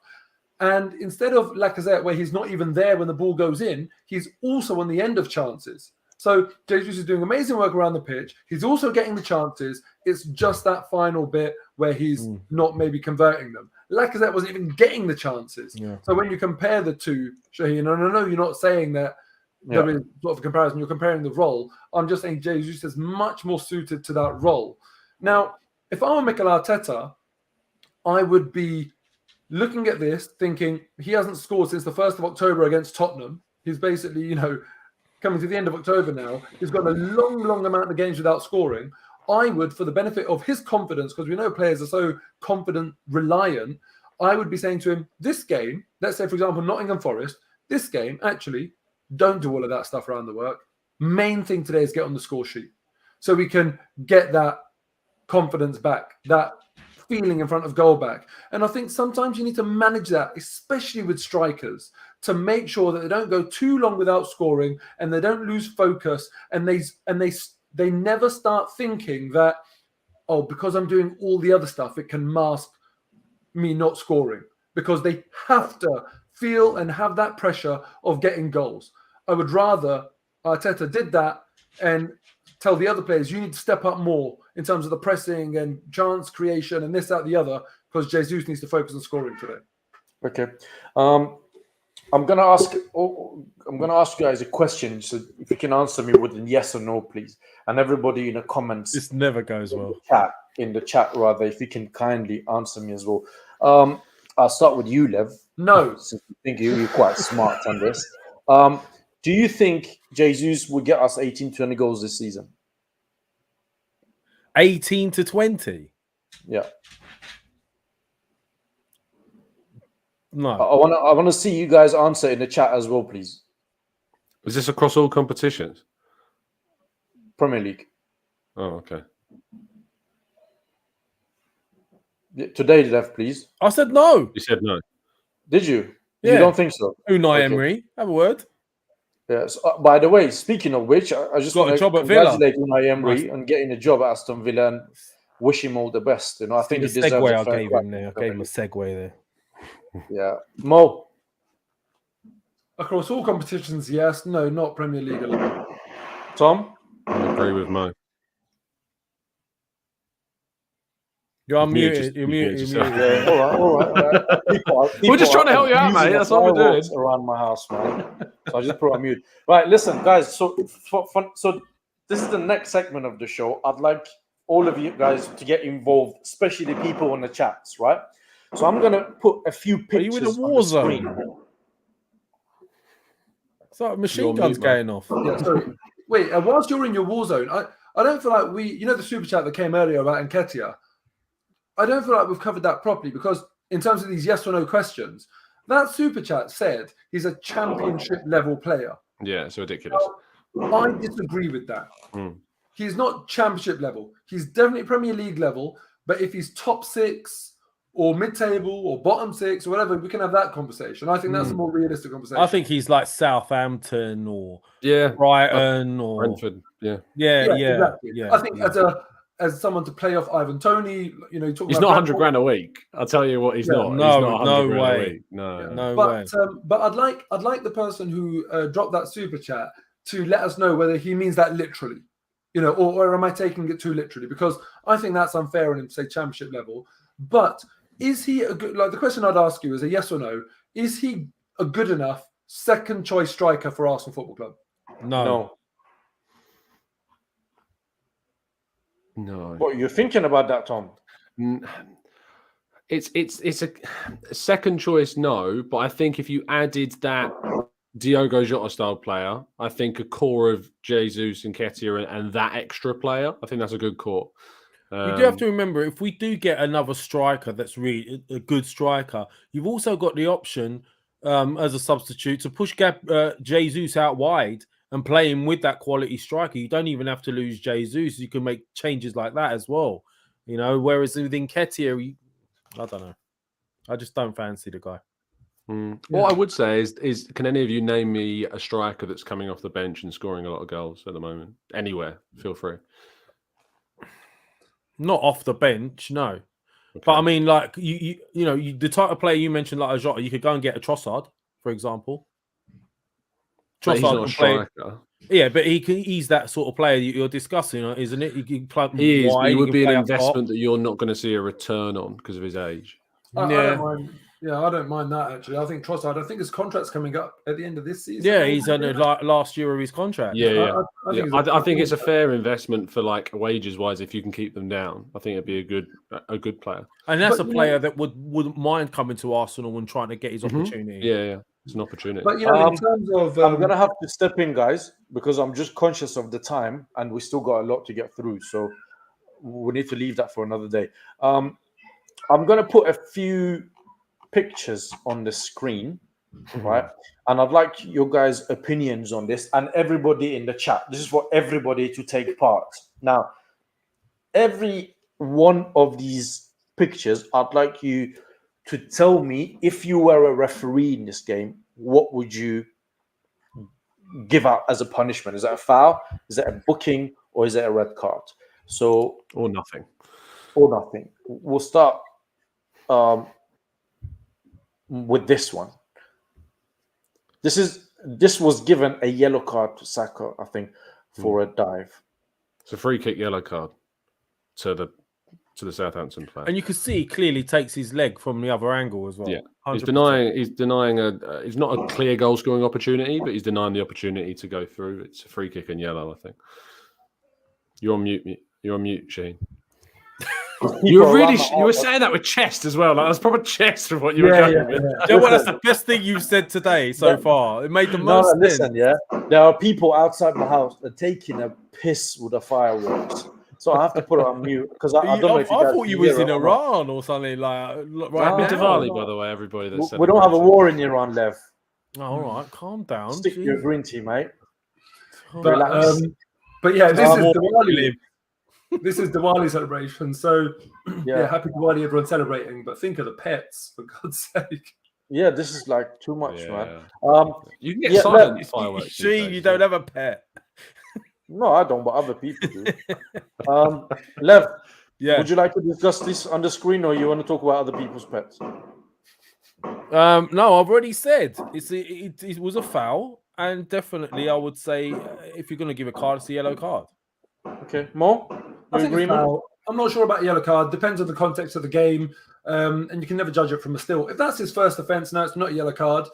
And instead of Lacazette, where he's not even there when the ball goes in, he's also on the end of chances. So Jesus is doing amazing work around the pitch. He's also getting the chances. It's just that final bit where he's not maybe converting them. Lacazette wasn't even getting the chances. Yeah. So when you compare the two, Shaheen, no, you're not saying that there is sort of a comparison. You're comparing the role. I'm just saying Jesus is much more suited to that role. Now, if I were Mikel Arteta, I would be looking at this thinking he hasn't scored since the 1st of October against Tottenham. He's basically, coming to the end of October now. He's got a long amount of games without scoring. I would, for the benefit of his confidence, because we know players are so confident, reliant, I would be saying to him, this game, let's say, for example, Nottingham Forest, this game, actually, don't do all of that stuff around the work. Main thing today is get on the score sheet so we can get that confidence back, that feeling in front of goal back. And I think sometimes you need to manage that, especially with strikers, to make sure that they don't go too long without scoring and they don't lose focus and they never start thinking that, oh, because I'm doing all the other stuff, it can mask me not scoring, because they have to feel and have that pressure of getting goals. I would rather Arteta did that and tell the other players, you need to step up more in terms of the pressing and chance creation and this, that, the other, because Jesus needs to focus on scoring today. Okay. I'm gonna ask you guys a question. So if you can answer me with a yes or no, please. And everybody in the comments. This never goes well. In the chat, rather, if you can kindly answer me as well. I'll start with you, Lev. No. Since I think you're quite smart on this. Do you think Jesus will get us 18-20 goals this season? 18 to 20? Yeah. No. I want to see you guys answer in the chat as well, please. Is this across all competitions? Premier League. Oh, okay. Yeah, today, Lev, please. I said no. You said no. Did you? Yeah. You don't think so? Unai Okay. Emery, have a word. Yes. By the way, speaking of which, I just Got a want to job at Villa. congratulate Unai Emery Nice. on getting a job at Aston Villa and wish him all the best. You know, I See think the he deserves segue a I fair gave crack. him there. I gave him a segue there. Yeah. Mo, Across all competitions, yes. No, not Premier League alone. Tom? I agree with Mo. You're You've muted unmuted. You're muted. yourself. You're muted. Yeah, all right. We're just trying to help you out, mate. That's all we're doing. Around my house, man. So I just put on mute. Right, listen, guys. So this is the next segment of the show. I'd like all of you guys to get involved, especially the people on the chats, right? So I'm gonna put a few Are you pictures in a on war the screen. zone? It's like machine You're guns mute, man. going off. Yeah, sorry. Wait, whilst you're in your war zone, I don't feel like the super chat that came earlier about Nketiah, I don't feel like we've covered that properly because in terms of these yes or no questions, that super chat said he's a championship level player. Yeah, it's ridiculous. I disagree with that. He's not championship level. He's definitely Premier League level, but if he's top 6 or mid-table or bottom 6 or whatever, we can have that conversation. I think that's a more realistic conversation. I think he's like Southampton or Yeah, Brighton or Brentford. Yeah, exactly. Yeah. I think as someone to play off Ivan Toney, you know, he's not 100 grand a week. I'll tell you what, he's not. No, he's not 100 no grand way. a week. No. No way. But I'd like the person who dropped that super chat to let us know whether he means that literally, you know, or am I taking it too literally? Because I think that's unfair on him to say championship level. But is he a good? Like the question I'd ask you is a yes or no. Is he a good enough second choice striker for Arsenal Football Club? No. What you're thinking about that, Tom? It's a second choice, no. But I think if you added that Diogo Jota style player, I think a core of Jesus and Nketiah and that extra player, I think that's a good core. You do have to remember, if we do get another striker that's really a good striker, you've also got the option as a substitute to push Jesus out wide and play him with that quality striker. You don't even have to lose Jesus. You can make changes like that as well. You know, whereas with Nketiah, I don't know. I just don't fancy the guy. What I would say is, can any of you name me a striker that's coming off the bench and scoring a lot of goals at the moment? Anywhere, feel free. Not off the bench, no. Okay. But I mean, like you know, the type of player you mentioned, like a Jota, you could go and get a Trossard, for example. Trossard, he's not a striker. Yeah, but he's that sort of player you're discussing, isn't it? You can plug he is. Wide, He would be an investment top. that you're not going to see a return on because of his age. I don't mind. Yeah, I don't mind that actually. I think Trossard. I think his contract's coming up at the end of this season. Yeah, he's on the last year of his contract. Yeah. I think it's a fair investment for like wages wise if you can keep them down. I think it'd be a good player. And that's a player that wouldn't mind coming to Arsenal and trying to get his opportunity. Yeah, it's an opportunity. But you know, in terms of, I'm gonna have to step in, guys, because I'm just conscious of the time, and we still got a lot to get through. So we need to leave that for another day. I'm gonna put a few pictures on the screen, right? And I'd like your guys' opinions on this, and everybody in the chat. This is for everybody to take part. Now, every one of these pictures, I'd like you to tell me, if you were a referee in this game, what would you give out as a punishment? Is that a foul? Is that a booking? Or is it a red card? So, or nothing. We'll start with this one. This was given a yellow card to Saka, I think, for a dive. It's a free kick yellow card to the Southampton player, and you can see he clearly takes his leg from the other angle as well. Yeah, 100%. he's denying it's not a clear goal scoring opportunity, but he's denying the opportunity to go through. It's a free kick and yellow, I think. You're on mute, Shane. You were saying that with chest as well. Like, that's proper chest of what you were going with. You know what? That's the best thing you've said today so far. It made the most sense. Listen, there are people outside my house that are taking a piss with the fireworks. So I have to put it on mute because I don't know if you guys thought you was in Iran or something like right Happy Diwali, by the way, everybody. We don't have a war in Iran, Lev. All right, calm down. Stick to your green tea, mate. But yeah, this is Diwali. This is Diwali celebration. So yeah, happy Diwali, everyone celebrating. But think of the pets, for God's sake. Yeah, this is like too much, man. You can get Yeah, silent fireworks. See, these days, you don't have a pet. No, I don't, but other people do. Lev, Yeah. would you like to discuss this on the screen, or you want to talk about other people's pets? No, I've already said it was a foul, and definitely I would say if you're going to give a card, it's a yellow card. Okay, Mo, I you think it's agreement? foul. I'm not sure about a yellow card. Depends on the context of the game, and you can never judge it from a still. If that's his first offence, no, it's not a yellow card.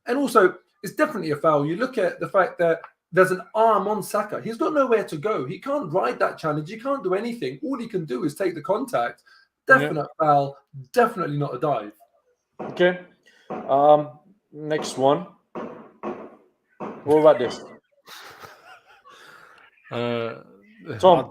And also, it's definitely a foul. You look at the fact that there's an arm on Saka. He's got nowhere to go. He can't ride that challenge. He can't do anything. All he can do is take the contact. Definite foul. Definitely not a dive. Okay. Next one. What about this? Tom.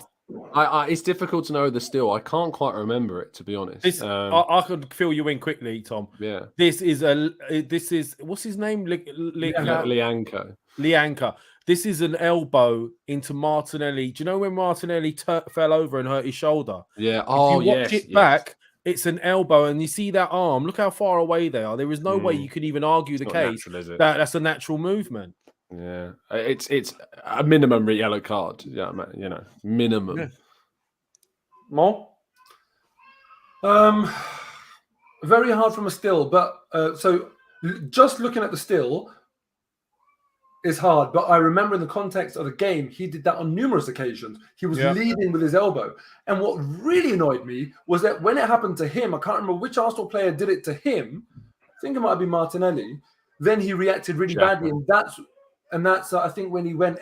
It's difficult to know the still. I can't quite remember it, to be honest. I could fill you in quickly, Tom. Yeah. This is what's his name? Lianco. Lianca. This is an elbow into Martinelli. Do you know when Martinelli fell over and hurt his shoulder? Yeah. If you watch it back, it's an elbow, and you see that arm. Look how far away they are. There is no way you could even argue the case natural, that's a natural movement. Yeah, it's a minimum yellow card. Yeah, minimum. Yeah. Mo? Very hard from a still, but so just looking at the still is hard. But I remember in the context of the game, he did that on numerous occasions. He was leading with his elbow. And what really annoyed me was that when it happened to him, I can't remember which Arsenal player did it to him. I think it might have been Martinelli. Then he reacted really badly, and that's I think when he went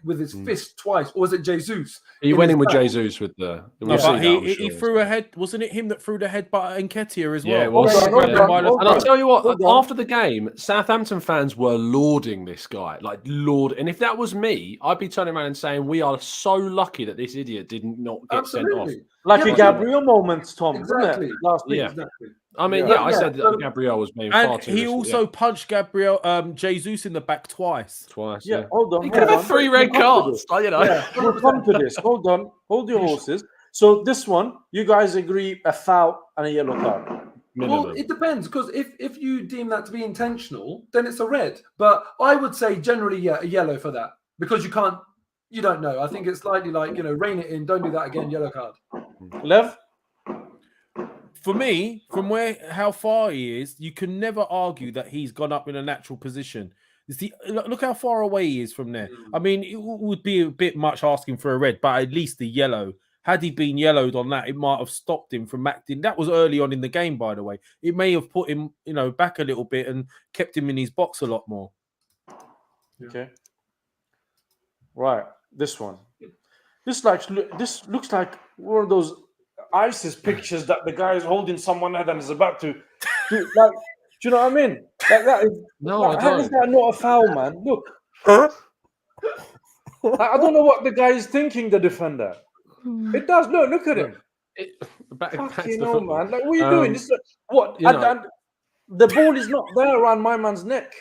with his fist twice, or was it Jesus? He went in with Jesus with the. He threw a head. Wasn't it him that threw the headbutt at Nketiah as well? Yeah, it was. And I'll tell you what. After the game, Southampton fans were lauding this guy, And if that was me, I'd be turning around and saying, "We are so lucky that this idiot did not get sent off." Like a Gabriel moment, Tom. Exactly. Last week. Yeah. Exactly. I mean, I said that Gabriel was being far too. And he also punched Gabriel Jesus in the back twice. Yeah, hold on. He could have had 3 red cards. We'll come to this. Hold on. Hold your horses. So this one, you guys agree a foul and a yellow card? Minimum. Well, it depends, because if you deem that to be intentional, then it's a red. But I would say generally, a yellow for that, because you don't know. I think it's slightly like, rein it in, don't do that again, yellow card. Lev? For me, from how far he is, you can never argue that he's gone up in a natural position. Look how far away he is from there. I mean, it would be a bit much asking for a red, but at least the yellow. Had he been yellowed on that, it might have stopped him from acting. That was early on in the game, by the way. It may have put him, back a little bit and kept him in his box a lot more. Okay. Right. This one. This looks like one of those ISIS pictures that the guy is holding someone head and is about to do. Do you know what I mean? Like that is. No, I how don't. is that not a foul, man? Look. I don't know what the guy is thinking. The defender. It does. Look at him. Back to Fucking the hell, football. man! Like, what are you doing? This is what? And the ball is not there around my man's neck.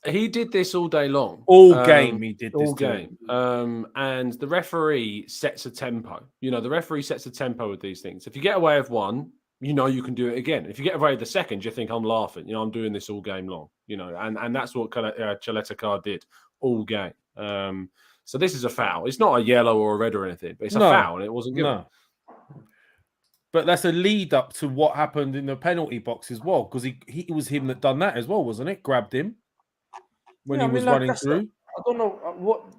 He did this all day long. All game he did this. All game. And the referee sets a tempo. The referee sets a tempo with these things. If you get away with one, you can do it again. If you get away with the second, you think I'm laughing. I'm doing this all game long. And that's what Nketiah did all game. So this is a foul. It's not a yellow or a red or anything, but it's a foul, and it wasn't good. No. But that's a lead up to what happened in the penalty box as well, because it was him that done that as well, wasn't it? Grabbed him when he was running through. I don't know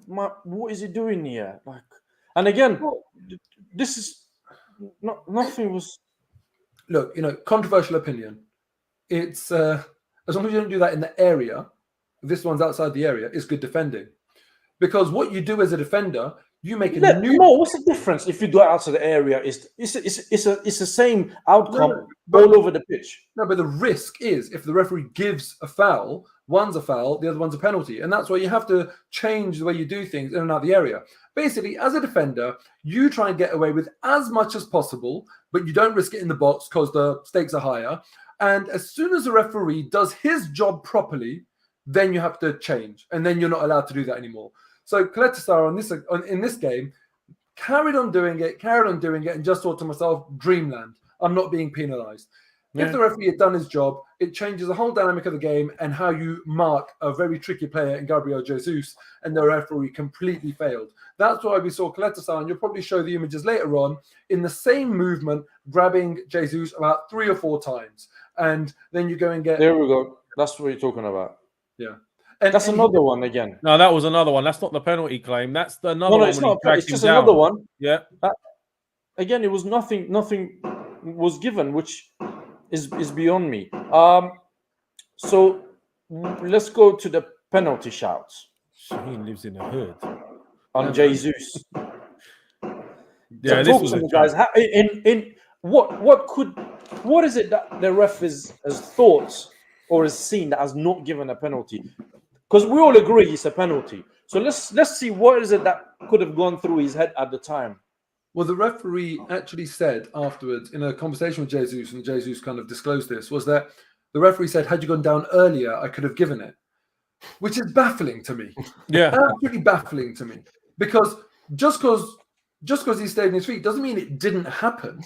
what is he doing here. And again, this is nothing was. Look, controversial opinion. It's as long as you don't do that in the area. This one's outside the area. It's good defending, because what you do as a defender, you make a new. What's the difference if you do it outside the area? It's the same outcome all over the pitch. No, but the risk is if the referee gives a foul, one's a foul, the other one's a penalty, and that's why you have to change the way you do things in and out of the area. Basically, as a defender, you try and get away with as much as possible, but you don't risk it in the box because the stakes are higher. And as soon as the referee does his job properly, then you have to change, and then you're not allowed to do that anymore. So Nketiah in this game carried on doing it, and just thought to myself, dreamland. I'm not being penalised. If the referee had done his job, it changes the whole dynamic of the game and how you mark a very tricky player in Gabriel Jesus, and the referee completely failed. That's why we saw Nketiah, and you'll probably show the images later on, in the same movement, grabbing Jesus about 3 or 4 times. And then you go and get... There we go. That's what you're talking about. Yeah. That's another one again. No, that was another one. That's not the penalty claim. That's another one. It's when not. he dragged It's him just down. another one. Yeah. Again, it was nothing. Nothing was given, which is beyond me. So let's go to the penalty shouts Shaheen lives in the hood. on Jesus. Yeah, So this talk was to a me, guys. What is it that the ref has thought or has seen that has not given a penalty? Because we all agree it's a penalty. So let's see what is it that could have gone through his head at the time. Well, the referee actually said afterwards in a conversation with Jesus, and Jesus kind of disclosed this, was that the referee said, had you gone down earlier, I could have given it, which is baffling to me. Yeah. Absolutely baffling to me. Because just because he stayed on his feet doesn't mean it didn't happen.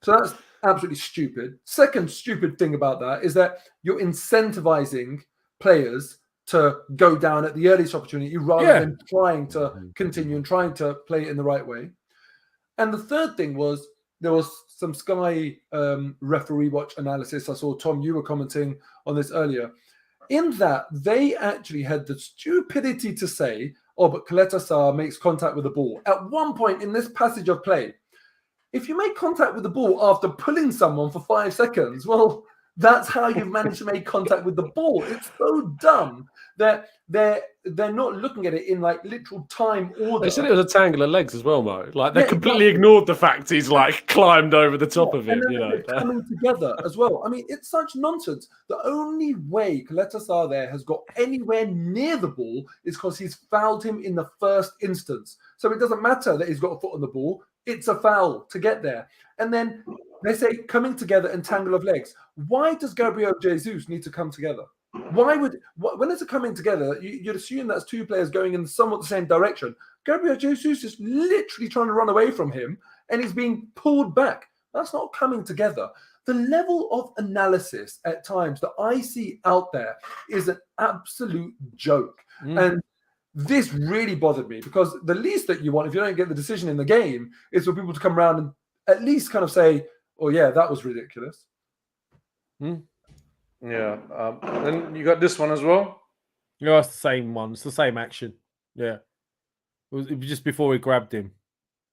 So that's absolutely stupid. Second stupid thing about that is that you're incentivizing players to go down at the earliest opportunity rather than trying to continue and trying to play it in the right way. And the third thing was there was some Sky referee watch analysis. I saw, Tom, you were commenting on this earlier. In that, they actually had the stupidity to say, but Nketiah makes contact with the ball. At one point in this passage of play, if you make contact with the ball after pulling someone for 5 seconds, well, that's how you've managed to make contact with the ball. It's so dumb that they're not looking at it in like literal time order. They said it was a tangle of legs as well, Mo. Like they completely ignored the fact he's like climbed over the top of it. And coming together as well. I mean, it's such nonsense. The only way Nketiah there has got anywhere near the ball is because he's fouled him in the first instance. So it doesn't matter that he's got a foot on the ball. It's a foul to get there. And then they say coming together and tangle of legs. Why does Gabriel Jesus need to come together? When it's a coming together, you'd assume that's 2 players going in somewhat the same direction. Gabriel Jesus is literally trying to run away from him, and he's being pulled back. That's not coming together. The level of analysis at times that I see out there is an absolute joke. And this really bothered me, because the least that you want, if you don't get the decision in the game, is for people to come around and at least kind of say, oh yeah, that was ridiculous. Yeah. And you got this one as well? Yeah, it's the same one. It's the same action. Yeah. It was just before he grabbed him.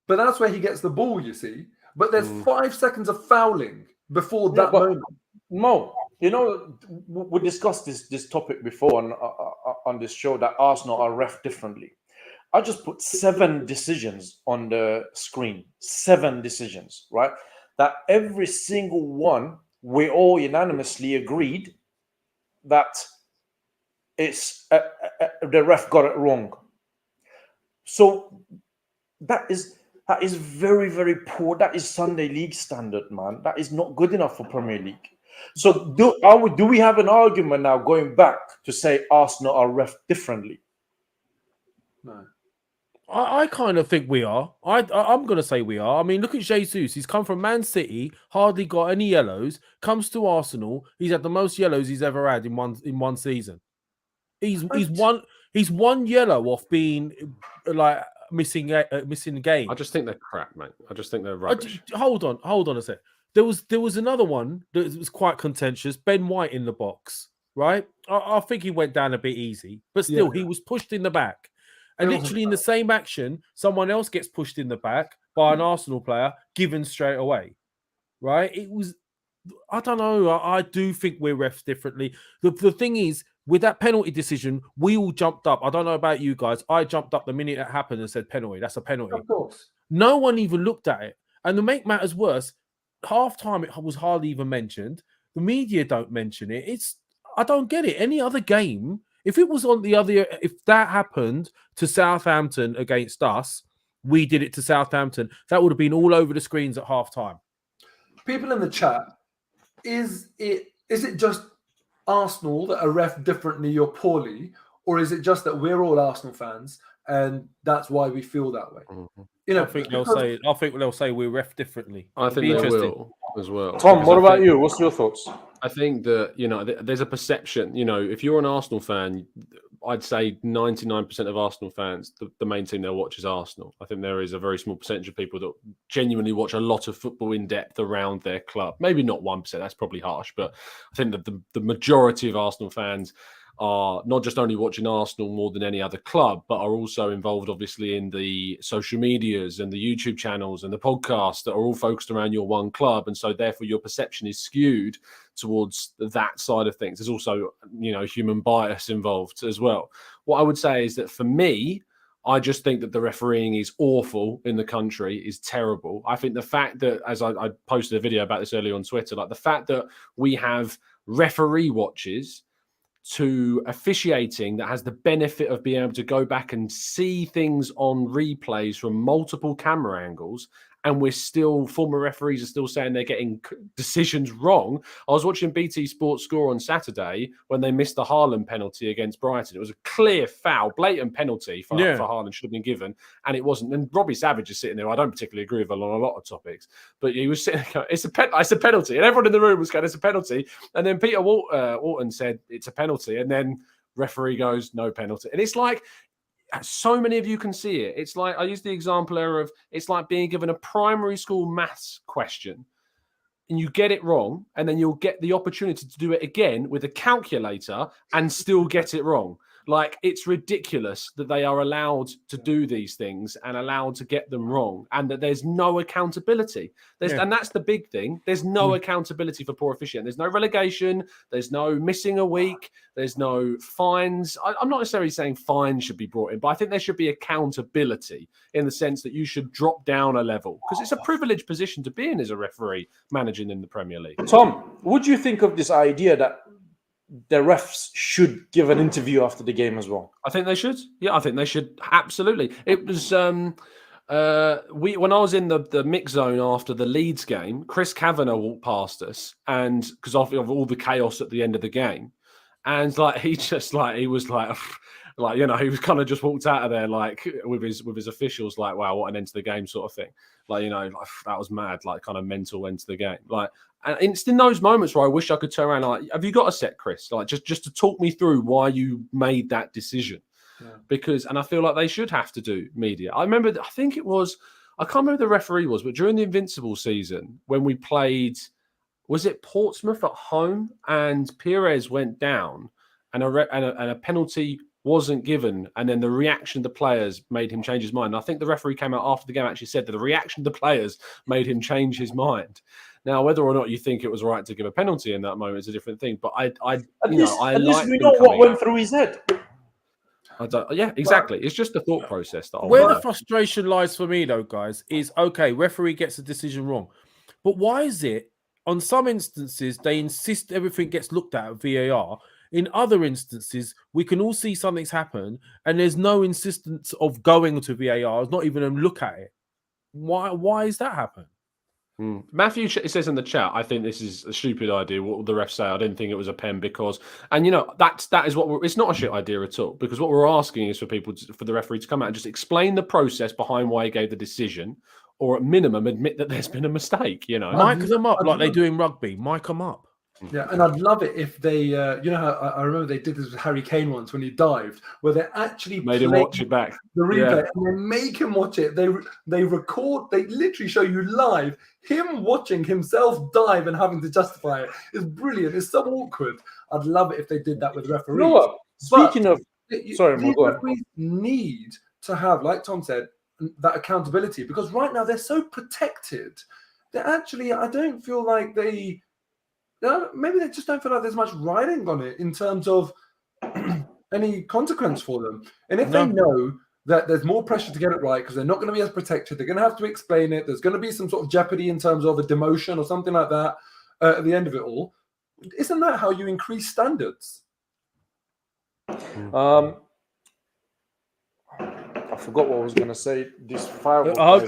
But that's where he gets the ball, you see. But there's 5 seconds of fouling before that moment. Mo, you know, we discussed this topic before on this show, that Arsenal are ref differently. I just put 7 decisions on the screen. 7 decisions, right? That every single one, we all unanimously agreed that it's the ref got it wrong. So that is very, very poor. That is Sunday League standard, man. That is not good enough for Premier League. So do we have an argument now going back to say Arsenal are ref differently? No. I kind of think we are. I'm going to say we are. I mean, look at Jesus. He's come from Man City, hardly got any yellows. Comes to Arsenal, he's had the most yellows he's ever had in one season. He's one yellow off being like missing a game. I just think they're crap, mate. I just think they're rubbish. Hold on a sec. There was another one that was quite contentious. Ben White in the box, right? I think he went down a bit easy, but still, he was pushed in the back. And literally in the same action, someone else gets pushed in the back by an Arsenal player, given straight away, right? It was, I don't know. I do think we're refs differently. The thing is, with that penalty decision, we all jumped up. I don't know about you guys. I jumped up the minute it happened and said penalty. That's a penalty. Of course. No one even looked at it. And to make matters worse, half-time it was hardly even mentioned. The media don't mention it. I don't get it. Any other game, if it was on if that happened to Southampton against us, we did it to Southampton, that would have been all over the screens at half-time. People in the chat, is it just Arsenal that are ref differently or poorly, or is it just that we're all Arsenal fans and that's why we feel that way? Mm-hmm. You know, I think they'll say we're ref differently. I think they will. as well. Tom, Because what I about think- you? What's your thoughts? I think that, there's a perception, if you're an Arsenal fan, I'd say 99% of Arsenal fans, the main team they'll watch is Arsenal. I think there is a very small percentage of people that genuinely watch a lot of football in depth around their club. Maybe not 1%, that's probably harsh, but I think that the majority of Arsenal fans are not just only watching Arsenal more than any other club, but are also involved, obviously, in the social medias and the YouTube channels and the podcasts that are all focused around your one club. And so, therefore, your perception is skewed towards that side of things. There's also, human bias involved as well. What I would say is that for me, I just think that the refereeing is awful in the country, is terrible. I think the fact that, as I posted a video about this earlier on Twitter, like the fact that we have referee watches to officiating that has the benefit of being able to go back and see things on replays from multiple camera angles, and former referees are still saying they're getting decisions wrong. I was watching BT Sports Score on Saturday when they missed the Haaland penalty against Brighton. It was a clear foul, blatant penalty for Haaland, should have been given, and it wasn't. And Robbie Savage is sitting there. I don't particularly agree with him on a lot of topics, but he was sitting there, it's a penalty. And everyone in the room was going, it's a penalty. And then Peter Walton said, it's a penalty. And then referee goes, no penalty. And it's like, so many of you can see it. It's like, I use the example of, it's like being given a primary school maths question and you get it wrong, and then you'll get the opportunity to do it again with a calculator and still get it wrong. Like, it's ridiculous that they are allowed to do these things and allowed to get them wrong, and that there's no accountability. And that's the big thing. There's no accountability for poor officiating. There's no relegation. There's no missing a week. There's no fines. I'm not necessarily saying fines should be brought in, but I think there should be accountability in the sense that you should drop down a level, because it's a privileged position to be in as a referee managing in the Premier League. Tom, what do you think of this idea that the refs should give an interview after the game as well? I think they should. Yeah, I think they should. Absolutely. It was when I was in the mix zone after the Leeds game, Chris Kavanagh walked past us, and because of all the chaos at the end of the game, and he was he was kind of just walked out of there with his officials, like, wow, what an end to the game sort of thing. That was mad, kind of mental end to the game. And it's in those moments where I wish I could turn around, have you got a set, Chris? Just to talk me through why you made that decision. Yeah. And I feel like they should have to do media. I can't remember who the referee was, but during the Invincible season, when we played, was it Portsmouth at home, and Perez went down and a penalty wasn't given, and then the reaction of the players made him change his mind. And I think the referee came out after the game actually said that the reaction of the players made him change his mind. Now, whether or not you think it was right to give a penalty in that moment is a different thing. But at least we know what went through his head. Yeah, exactly. It's just the thought process that where the frustration lies for me, though, guys, is okay. Referee gets a decision wrong, but why is it on some instances they insist everything gets looked at VAR? In other instances, we can all see something's happened, and there's no insistence of going to VAR. It's not even a look at it. Why is that happening? Matthew says in the chat, I think this is a stupid idea. What the refs say, I didn't think it was a pen because, and that is what it's not a shit idea at all, because what we're asking is for the referee to come out and just explain the process behind why he gave the decision, or at minimum admit that there's been a mistake. Mic them up like they do in rugby. Mic them up. Yeah, and I'd love it if they, how I remember they did this with Harry Kane once when he dived, where they actually made him watch it back. The replay, and they make him watch it. They record, they literally show you live him watching himself dive and having to justify it. It's brilliant. It's so awkward. I'd love it if they did that with referees. You know what? Speaking of, referees need to have, like Tom said, that accountability, because right now they're so protected that actually I don't feel like maybe they just don't feel like there's much riding on it in terms of any consequence for them. And if they know that there's more pressure to get it right because they're not going to be as protected, they're going to have to explain it, there's going to be some sort of jeopardy in terms of a demotion or something like that at the end of it all. Isn't that how you increase standards? I forgot what I was going to say. This fire. I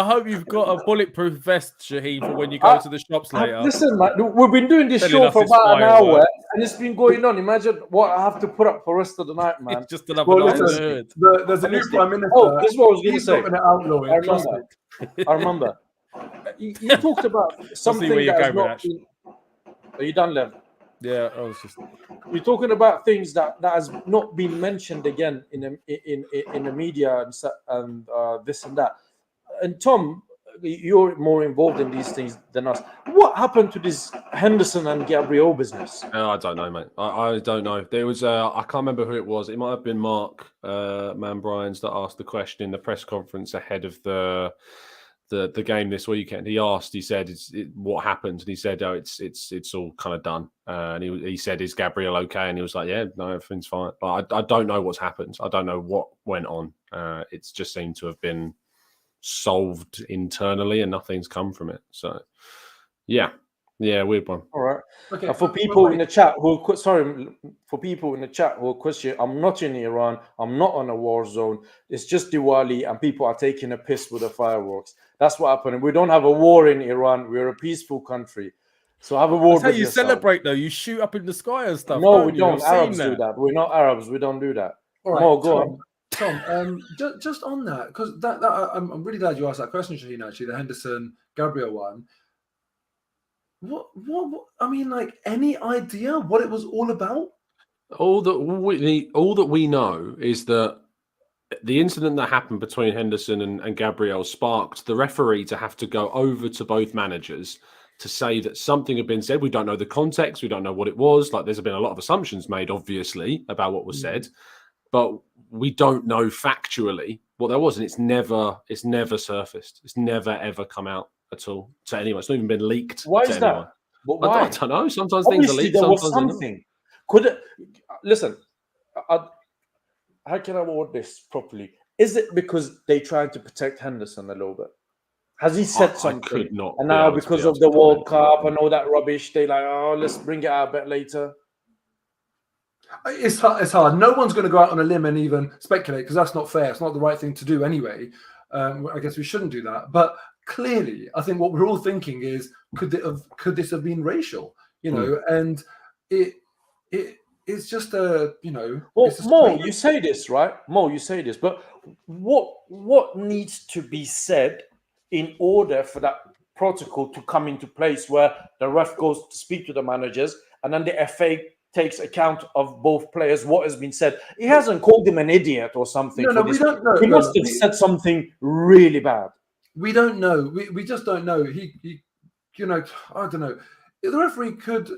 hope you've got a bulletproof vest, Shaheen, for when you go to the shops later. Listen, man, we've been doing this show for about an hour, and it's been going on. Imagine what I have to put up for the rest of the night, man. It's just another night. There's a new prime minister. Oh, this is what I was going to say. I remember. You talked about something where you're that has going with not that. been. Are you done, Lev? Yeah, I was just. You're talking about things that has not been mentioned again in the media and this and that. And Tom, you're more involved in these things than us. What happened to this Henderson and Gabriel business? I don't know, mate. I don't know. There was I can't remember who it was. It might have been Mark Manbryans that asked the question in the press conference ahead of the game this weekend. He said, what happened? And he said, oh, it's all kind of done. And he said, is Gabriel okay? And he was like, yeah, no, everything's fine. But I don't know what's happened. I don't know what went on. It's just seemed to have been solved internally and nothing's come from it. So, yeah, weird one. All right. Okay. For people in the chat who are questioning, I'm not in Iran. I'm not on a war zone. It's just Diwali, and people are taking a piss with the fireworks. That's what happened. We don't have a war in Iran. We're a peaceful country. So have a war. That's how with you yourself. celebrate, though. You shoot up in the sky and stuff. No, we you? don't. I've Arabs seen do that. We're not Arabs. We don't do that. All right, Mo, go on. Tom, just on that, because I'm really glad you asked that question, Shaheen, actually, the Henderson Gabriel one. What I mean, like, any idea what it was all about? All that we know is that the incident that happened between Henderson and Gabriel sparked the referee to have to go over to both managers to say that something had been said. We don't know the context. We don't know what it was. Like, there's been a lot of assumptions made, obviously, about what was said, but we don't know factually what there was, and it's never surfaced. It's never ever come out at all to anyone. It's not even been leaked. Why is anyone. that? But why? I don't know. Sometimes Obviously, things are leaked. there was Sometimes something. Could it? Listen, how can I word this properly? Is it because they trying to protect Henderson a little bit? Has he said something? I could not. And now because of the World Cup and all that rubbish, they like, oh, let's bring it out a bit later. It's hard. No one's going to go out on a limb and even speculate, because that's not fair. It's not the right thing to do anyway. I guess we shouldn't do that. But clearly, I think what we're all thinking is, could this have been racial? You know, and it's just a, you know. Well, Mo, you say this, right? Mo, you say this, but what needs to be said in order for that protocol to come into place, where the ref goes to speak to the managers and then the FA takes account of both players, what has been said? He hasn't called him an idiot or something. No, we don't know. He must have said something really bad. We don't know. We just don't know. He, you know, I don't know. The referee could.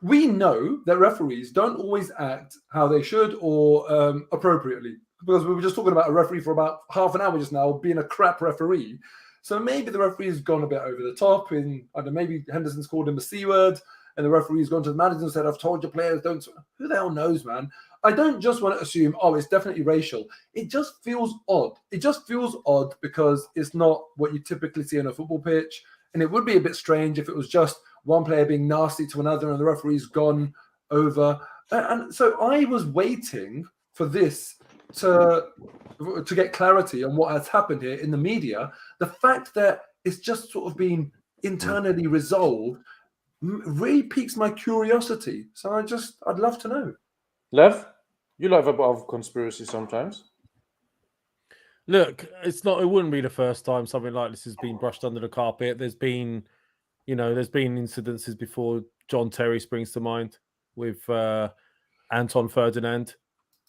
We know that referees don't always act how they should or appropriately, because we were just talking about a referee for about half an hour just now being a crap referee. So maybe the referee's gone a bit over the top. I don't know, maybe Henderson's called him a C word, and the referee's gone to the manager and said, I've told your players don't. Who the hell knows, man? I don't just want to assume, oh, it's definitely racial. It just feels odd. It just feels odd because it's not what you typically see on a football pitch. And it would be a bit strange if it was just one player being nasty to another and the referee's gone over. And so I was waiting for this to get clarity on what has happened here in the media. The fact that it's just sort of been internally resolved really piques my curiosity. So I'd love to know. Lev, you love a bit of conspiracy sometimes. Look, it wouldn't be the first time something like this has been brushed under the carpet. There's been incidences before. John Terry springs to mind with Anton Ferdinand.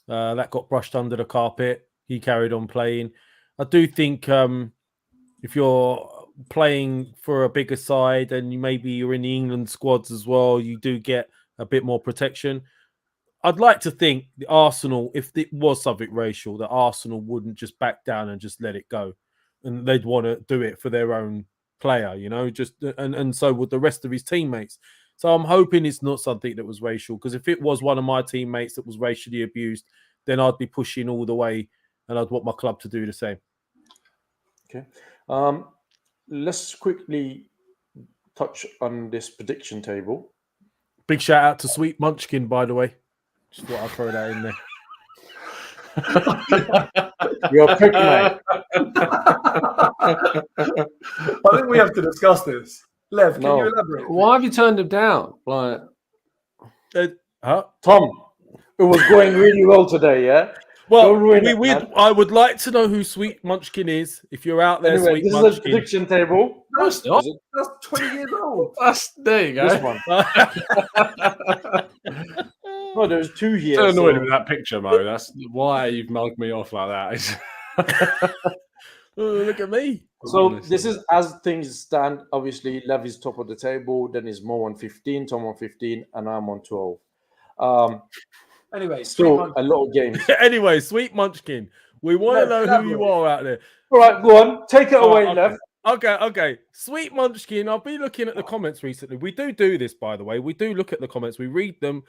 That got brushed under the carpet. He carried on playing. I do think if you're playing for a bigger side and you're in the England squads as well, you do get a bit more protection. I'd like to think the Arsenal, if it was something racial, that Arsenal wouldn't just back down and just let it go, and they'd want to do it for their own player, you know. And so would the rest of his teammates. So I'm hoping it's not something that was racial, because if it was one of my teammates that was racially abused, then I'd be pushing all the way, and I'd want my club to do the same. Okay, let's quickly touch on this prediction table. Big shout out to Sweet Munchkin, by the way. Just thought I'd throw that in there. You're a prick, mate. I think we have to discuss this. Lev, can you elaborate? Why have you turned him down? Like, Tom, it was going really well today, yeah? Well, Don't ruin it, man. I would like to know who Sweet Munchkin is. If you're out there, Anyway, Sweet this is a Munchkin. prediction table. That's, What? that's 20 years old. There you go. This one. No, there's 2 here. So annoyed so- with that picture, Mo. That's why you've mugged me off like that. Oh, look at me. So this is as things stand. Obviously, Levy's top of the table. Then is Mo on 15, Tom on 15, and I'm on 12. Anyway, Still a lot of games. Anyway, Sweet Munchkin, we want to No, know who you are out there. All right, go on. Take it away, okay. Lev. Okay. Sweet Munchkin, I've been looking at the comments recently. We do this, by the way. We do look at the comments. We read them,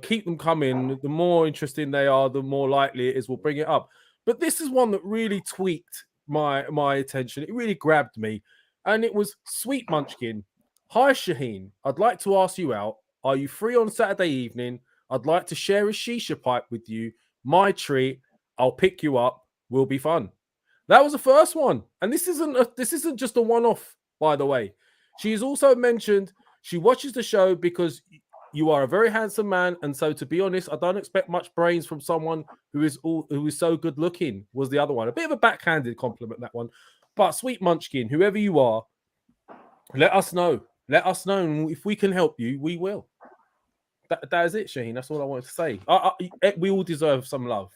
keep them coming. The more interesting they are, the more likely it is we'll bring it up. But this is one that really tweaked my attention. It really grabbed me. And it was Sweet Munchkin. Hi, Shaheen. I'd like to ask you out. Are you free on Saturday evening? I'd like to share a shisha pipe with you. My treat. I'll pick you up. Will be fun. That was the first one. And this isn't just a one-off, by the way. She has also mentioned she watches the show because you are a very handsome man. And so, to be honest, I don't expect much brains from someone who is so good looking, was the other one. A bit of a backhanded compliment, that one. But Sweet Munchkin, whoever you are, let us know. Let us know. And if we can help you, we will. That is it, Shaheen. That's all I wanted to say. We all deserve some love.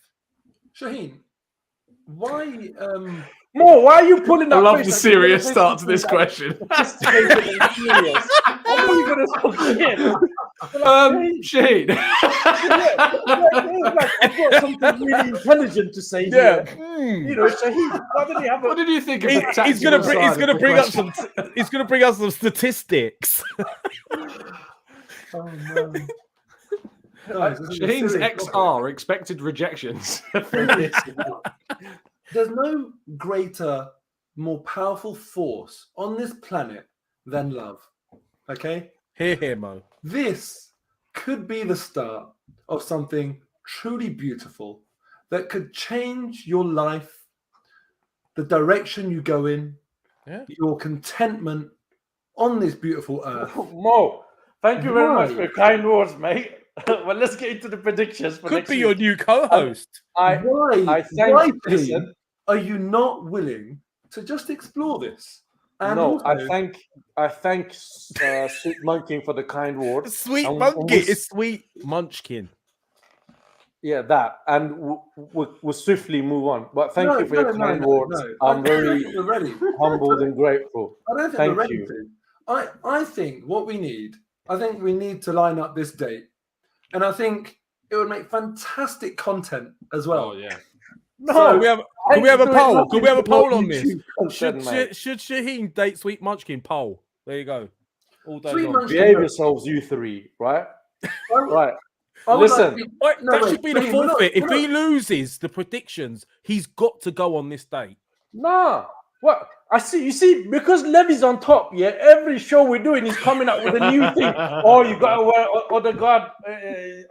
Shaheen, why? Mo, why are you pulling I that love face the like you're serious gonna say start to this something question. sophisticated and serious? I know you're going to talk Shane. like, I've got something really intelligent to say here. Shaheen, why did he have What did you think of the He's gonna tactical bring side of up the question? he's gonna bring us some statistics. Oh no. Guys, this is a Shaheen's serious XR, expected rejections. topic. There's no greater, more powerful force on this planet than love. Okay? Here, Mo. This could be the start of something truly beautiful that could change your life, the direction you go in, your contentment on this beautiful earth. Mo, thank you very much for your kind words, mate. Well, let's get into the predictions. For Could next be week. your new co-host. Why thank. Dean, Listen, are you not willing to just explore this? And no, also, I thank Sweet Munchkin for the kind words. Sweet And Monkey is Sweet Munchkin. Yeah, that, and we'll swiftly move on. But thank you for your kind words. No. I'm I very don't think we're ready. humbled and grateful. I don't think Thank we're ready you. to. I think what we need, we need to line up this date. And I think it would make fantastic content as well. Oh, yeah. No, Can we have a poll? Can we have a poll on this? Should Should Shaheen date Sweet Munchkin? Poll. There you go. All day Sweet long. Munchkin. behave yourselves, you three, right? Right. I would Listen. That should be the Shaheen, we're not- forfeit. If we're he not- loses the predictions, he's got to go on this date. Nah. What? I see. You see, because Levy's on top, yeah. Every show we're doing, he's coming up with a new thing. Oh, you gotta wear other God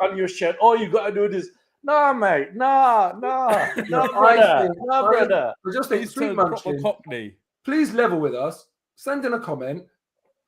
on your shirt. Oh, you gotta do this. Nah, mate. Nah, brother. Nah, brother. I just think He's Sweet turned proper Munchkin, Cockney. please level with us. Send in a comment.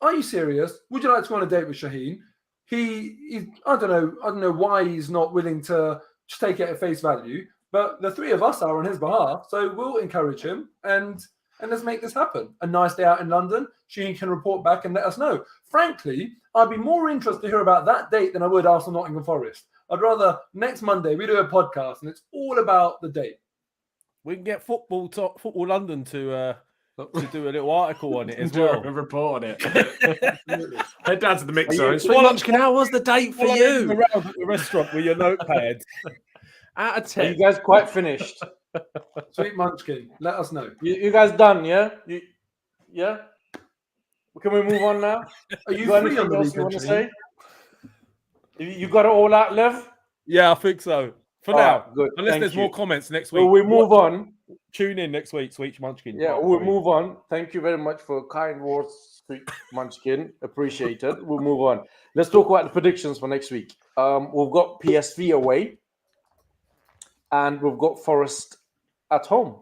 Are you serious? Would you like to go on a date with Shaheen? He I don't know why he's not willing to just take it at face value, but the three of us are on his behalf, so we'll encourage him and let's make this happen. A nice day out in London. Shaheen can report back and let us know. Frankly, I'd be more interested to hear about that date than I would Arsenal Nottingham Forest. I'd rather next Monday we do a podcast and it's all about the date. We can get Football London to do a little article on it as Do well. a report on it. Head down to the mixer. Are you- Sweet Munchkin, how was the date for you? Around at the restaurant with your notepad. Out of Are you 10. guys quite finished? Sweet Munchkin, let us know. You guys done? Yeah. Yeah. Can we move on now? Are you got free on anything the else you weekend? want to Shaheen? say? You got it all out, Lev? Yeah, I think so. For All now. right, good. Unless Thank there's you. more comments next week. So we move on. Tune in next week, Sweet Munchkin. Yeah, Part we'll 3. move on. Thank you very much for kind words, Sweet Munchkin. Appreciate it. We'll move on. Let's talk about the predictions for next week. We've got PSV away, and we've got Forest at home.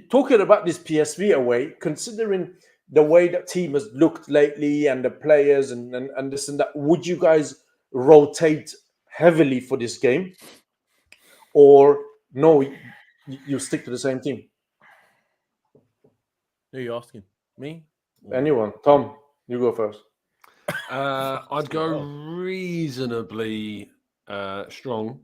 Talking about this PSV away, considering the way that team has looked lately and the players and this and that, would you guys rotate heavily for this game? or no, you stick to the same team? Who are you asking? Me? Anyone? Tom, you go first. I'd go reasonably strong.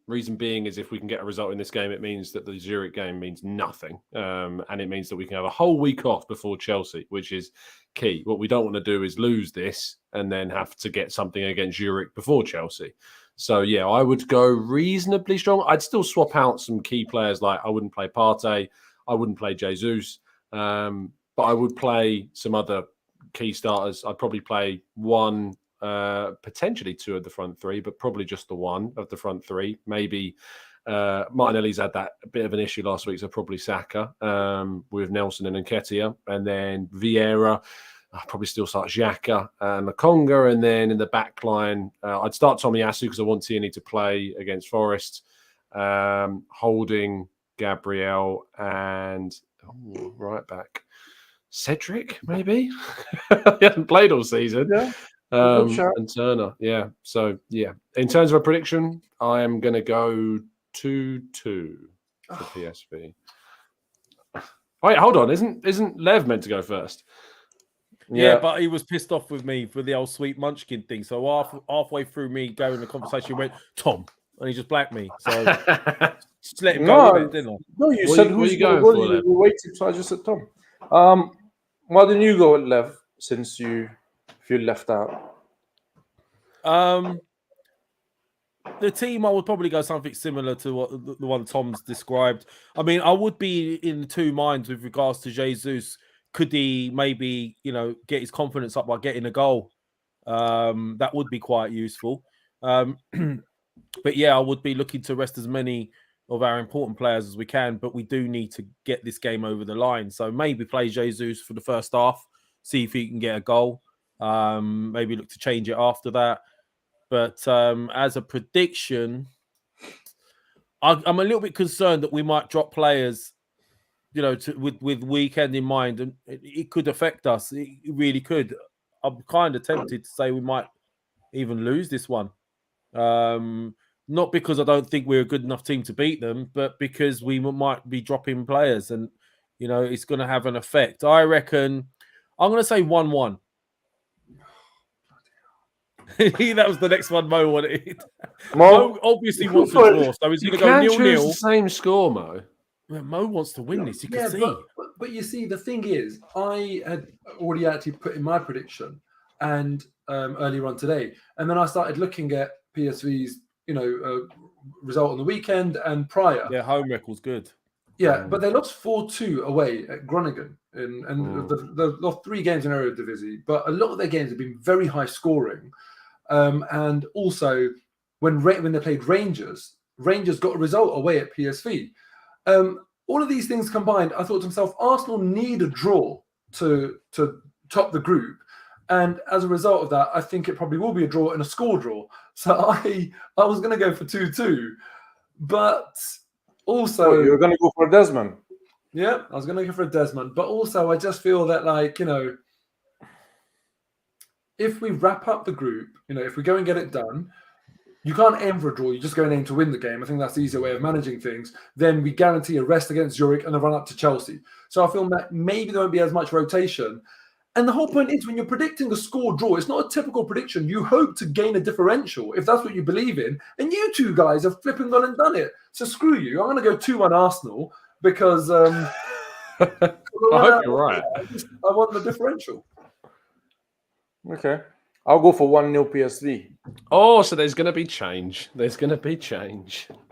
Reason being is if we can get a result in this game, it means that the Zurich game means nothing. And it means that we can have a whole week off before Chelsea, which is key. What we don't want to do is lose this and then have to get something against Zurich before Chelsea. So, yeah, I would go reasonably strong. I'd still swap out some key players. Like I wouldn't play Partey. I wouldn't play Jesus. But I would play some other key starters. I'd probably play one, potentially two of the front three, but probably just the one of the front three. Maybe Martinelli's had that bit of an issue last week, so probably Saka with Nelson and Nketiah. And then Vieira, I'd probably still start Xhaka and Makonga. And then in the back line, I'd start Tomiyasu because I want Tierney to play against Forest. Holding Gabriel and right back. Cedric, maybe? He hasn't played all season. Yeah. And Turner, yeah. So, yeah. In terms of a prediction, I am going to go 2-2 for PSV. Wait, hold on. Isn't Lev meant to go first? Yeah, but he was pissed off with me for the old sweet munchkin thing. So halfway through me going the conversation, he went, Tom. And he just blacked me. So just let him go with it, didn't I? No, you said who's you going for? You were waiting, so I just said Tom. Why didn't you go with Lev since you feel left out? The team, I would probably go something similar to what the one Tom's described. I mean, I would be in two minds with regards to Jesus. Could he maybe, get his confidence up by getting a goal? That would be quite useful. But yeah, I would be looking to rest as many of our important players as we can, but we do need to get this game over the line. So maybe play Jesus for the first half, see if he can get a goal. Maybe look to change it after that. But as a prediction, I'm a little bit concerned that we might drop players, with weekend in mind, and it could affect us. It really could. I'm kind of tempted to say we might even lose this one. Not because I don't think we're a good enough team to beat them, but because we might be dropping players and, it's going to have an effect. I reckon I'm going to say 1-1. That was the next one Mo wanted. Mo obviously wants to draw, so he's going to go 0-0. The same score, Mo. Mo wants to win this. You can see. But you see, the thing is, I had already actually put in my prediction and earlier on today, and then I started looking at PSV's result on the weekend and prior. Their home record's good. Yeah, but they lost 4-2 away at Groningen, and they've lost 3 games in Eredivisie. But a lot of their games have been very high scoring, and also when they played Rangers got a result away at PSV. All of these things combined, I thought to myself, Arsenal need a draw to top the group. And as a result of that, I think it probably will be a draw and a score draw. So I was going to go for 2-2, but also you were going to go for a Desmond. Yeah, I was going to go for a Desmond, but also I just feel that if we wrap up the group, if we go and get it done, you can't aim for a draw. You just go and aim to win the game. I think that's the easier way of managing things. Then we guarantee a rest against Zurich and a run up to Chelsea. So I feel that maybe there won't be as much rotation. And the whole point is when you're predicting a score draw, it's not a typical prediction. You hope to gain a differential if that's what you believe in. And you two guys have flipping gone and done it. So screw you. I'm going to go 2-1 Arsenal because I hope you're right. I want the differential. Okay. I'll go for 1-0 PSV. Oh, so there's going to be change.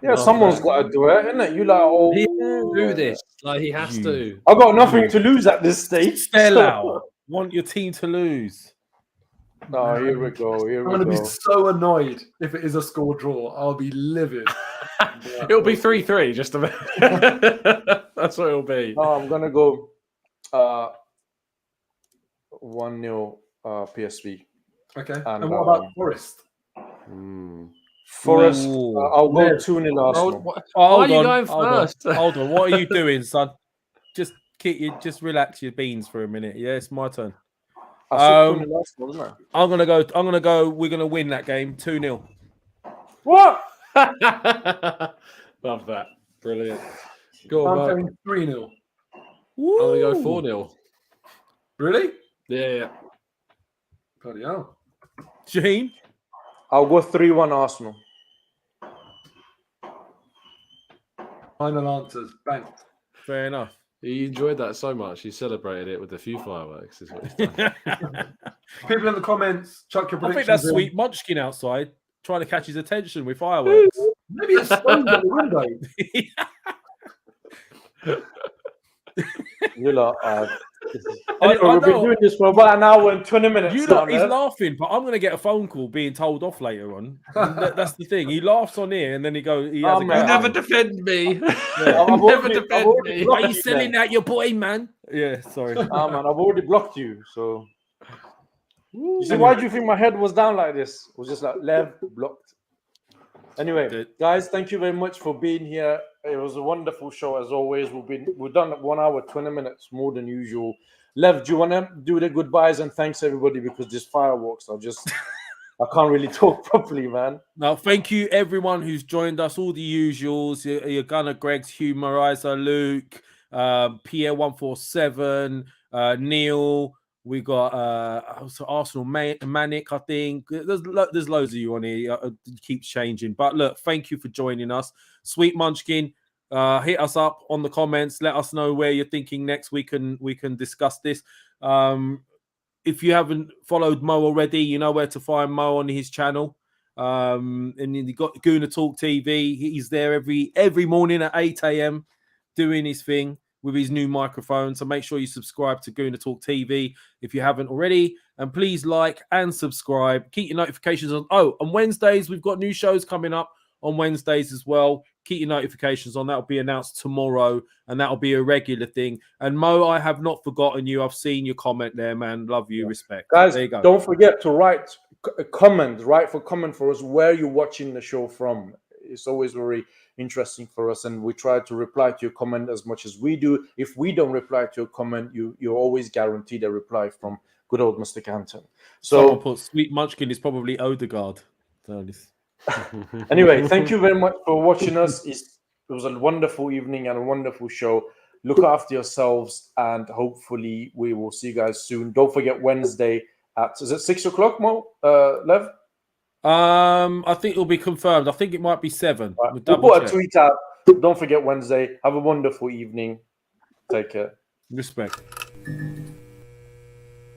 Yeah, someone's got to do it, isn't it? He do this. He has to. I've got nothing to lose at this stage. Stella, want your team to lose. No, here we go. I'm going to be so annoyed if it is a score draw. I'll be livid. It'll be 3-3, just about. That's what it'll be. No, I'm going to go 1-0 PSV. Okay. And what about Forest? Forest, I'll go 2-0 Arsenal. Why are you going first? Hold on. What are you doing, son? Just relax your beans for a minute. Yeah, it's my turn. I said 2-0 Arsenal, isn't it? I'm gonna go. We're gonna win that game 2-0. What? Love that. Brilliant. Go on, I'm Mo. going 3-0. I'm going to go 4-0. Really? Yeah. Bloody hell. Shaheen? I'll go 3-1 Arsenal. Final answers. Bang. Fair enough. He enjoyed that so much. He celebrated it with a few fireworks. Is what he's done. People in the comments, chuck your I predictions. think that's in. Sweet Munchkin outside trying to catch his attention with fireworks. Maybe it's stones at the window. You lot, I we've been know. doing this for about an hour and 20 minutes. You now, lot, he's man. laughing, but I'm going to get a phone call being told off later on. That's the thing. He laughs on here and then he goes, he has a man. go. You never defend me. I've Never already defend blocked me. you Why are you then. selling out your boy, man? Yeah, sorry. Ah, man, I've already blocked you. So, you see, why do you think my head was down like this? It was just like left blocked. Anyway, Good. guys, thank you very much for being here. It was a wonderful show as always. We've done 1 hour 20 minutes more than usual. Lev, do you want to do the goodbyes and thanks everybody because these fireworks are just I can't really talk properly, man. Now, thank you everyone who's joined us, all the usuals, your Gunner, Greg's, Humorizer, Luke, Pierre 147, Neil. We got Arsenal Manic, I think. There's loads of you on here. It keeps changing. But look, thank you for joining us. Sweet Munchkin, hit us up on the comments. Let us know where you're thinking next week and we can discuss this. If you haven't followed Mo already, you know where to find Mo on his channel. And you got Gooner Talk TV. He's there every morning at 8 a.m. doing his thing with his new microphone. So make sure you subscribe to Gooner Talk TV if you haven't already. And please like and subscribe. Keep your notifications on. Oh, on Wednesdays, we've got new shows coming up on Wednesdays as well. Keep your notifications on. That'll be announced tomorrow, and that'll be a regular thing. And Mo, I have not forgotten you. I've seen your comment there, man. Love you, respect. Guys, there you go. don't forget to write comment for us where you're watching the show from. It's always very interesting for us, and we try to reply to your comment as much as we do. If we don't reply to your comment, you're always guaranteed a reply from good old Mr. Canton. Someone So put Sweet Munchkin is probably Odegaard. So anyway, thank you very much for watching us. It was a wonderful evening and a wonderful show. Look after yourselves, and hopefully we will see you guys soon. Don't forget Wednesday at, is it 6 o'clock, Mo? Lev? I think it'll be confirmed. I think it might be 7. Right. We'll We'll double put a check. tweet out. Don't forget Wednesday. Have a wonderful evening. Take care. Respect.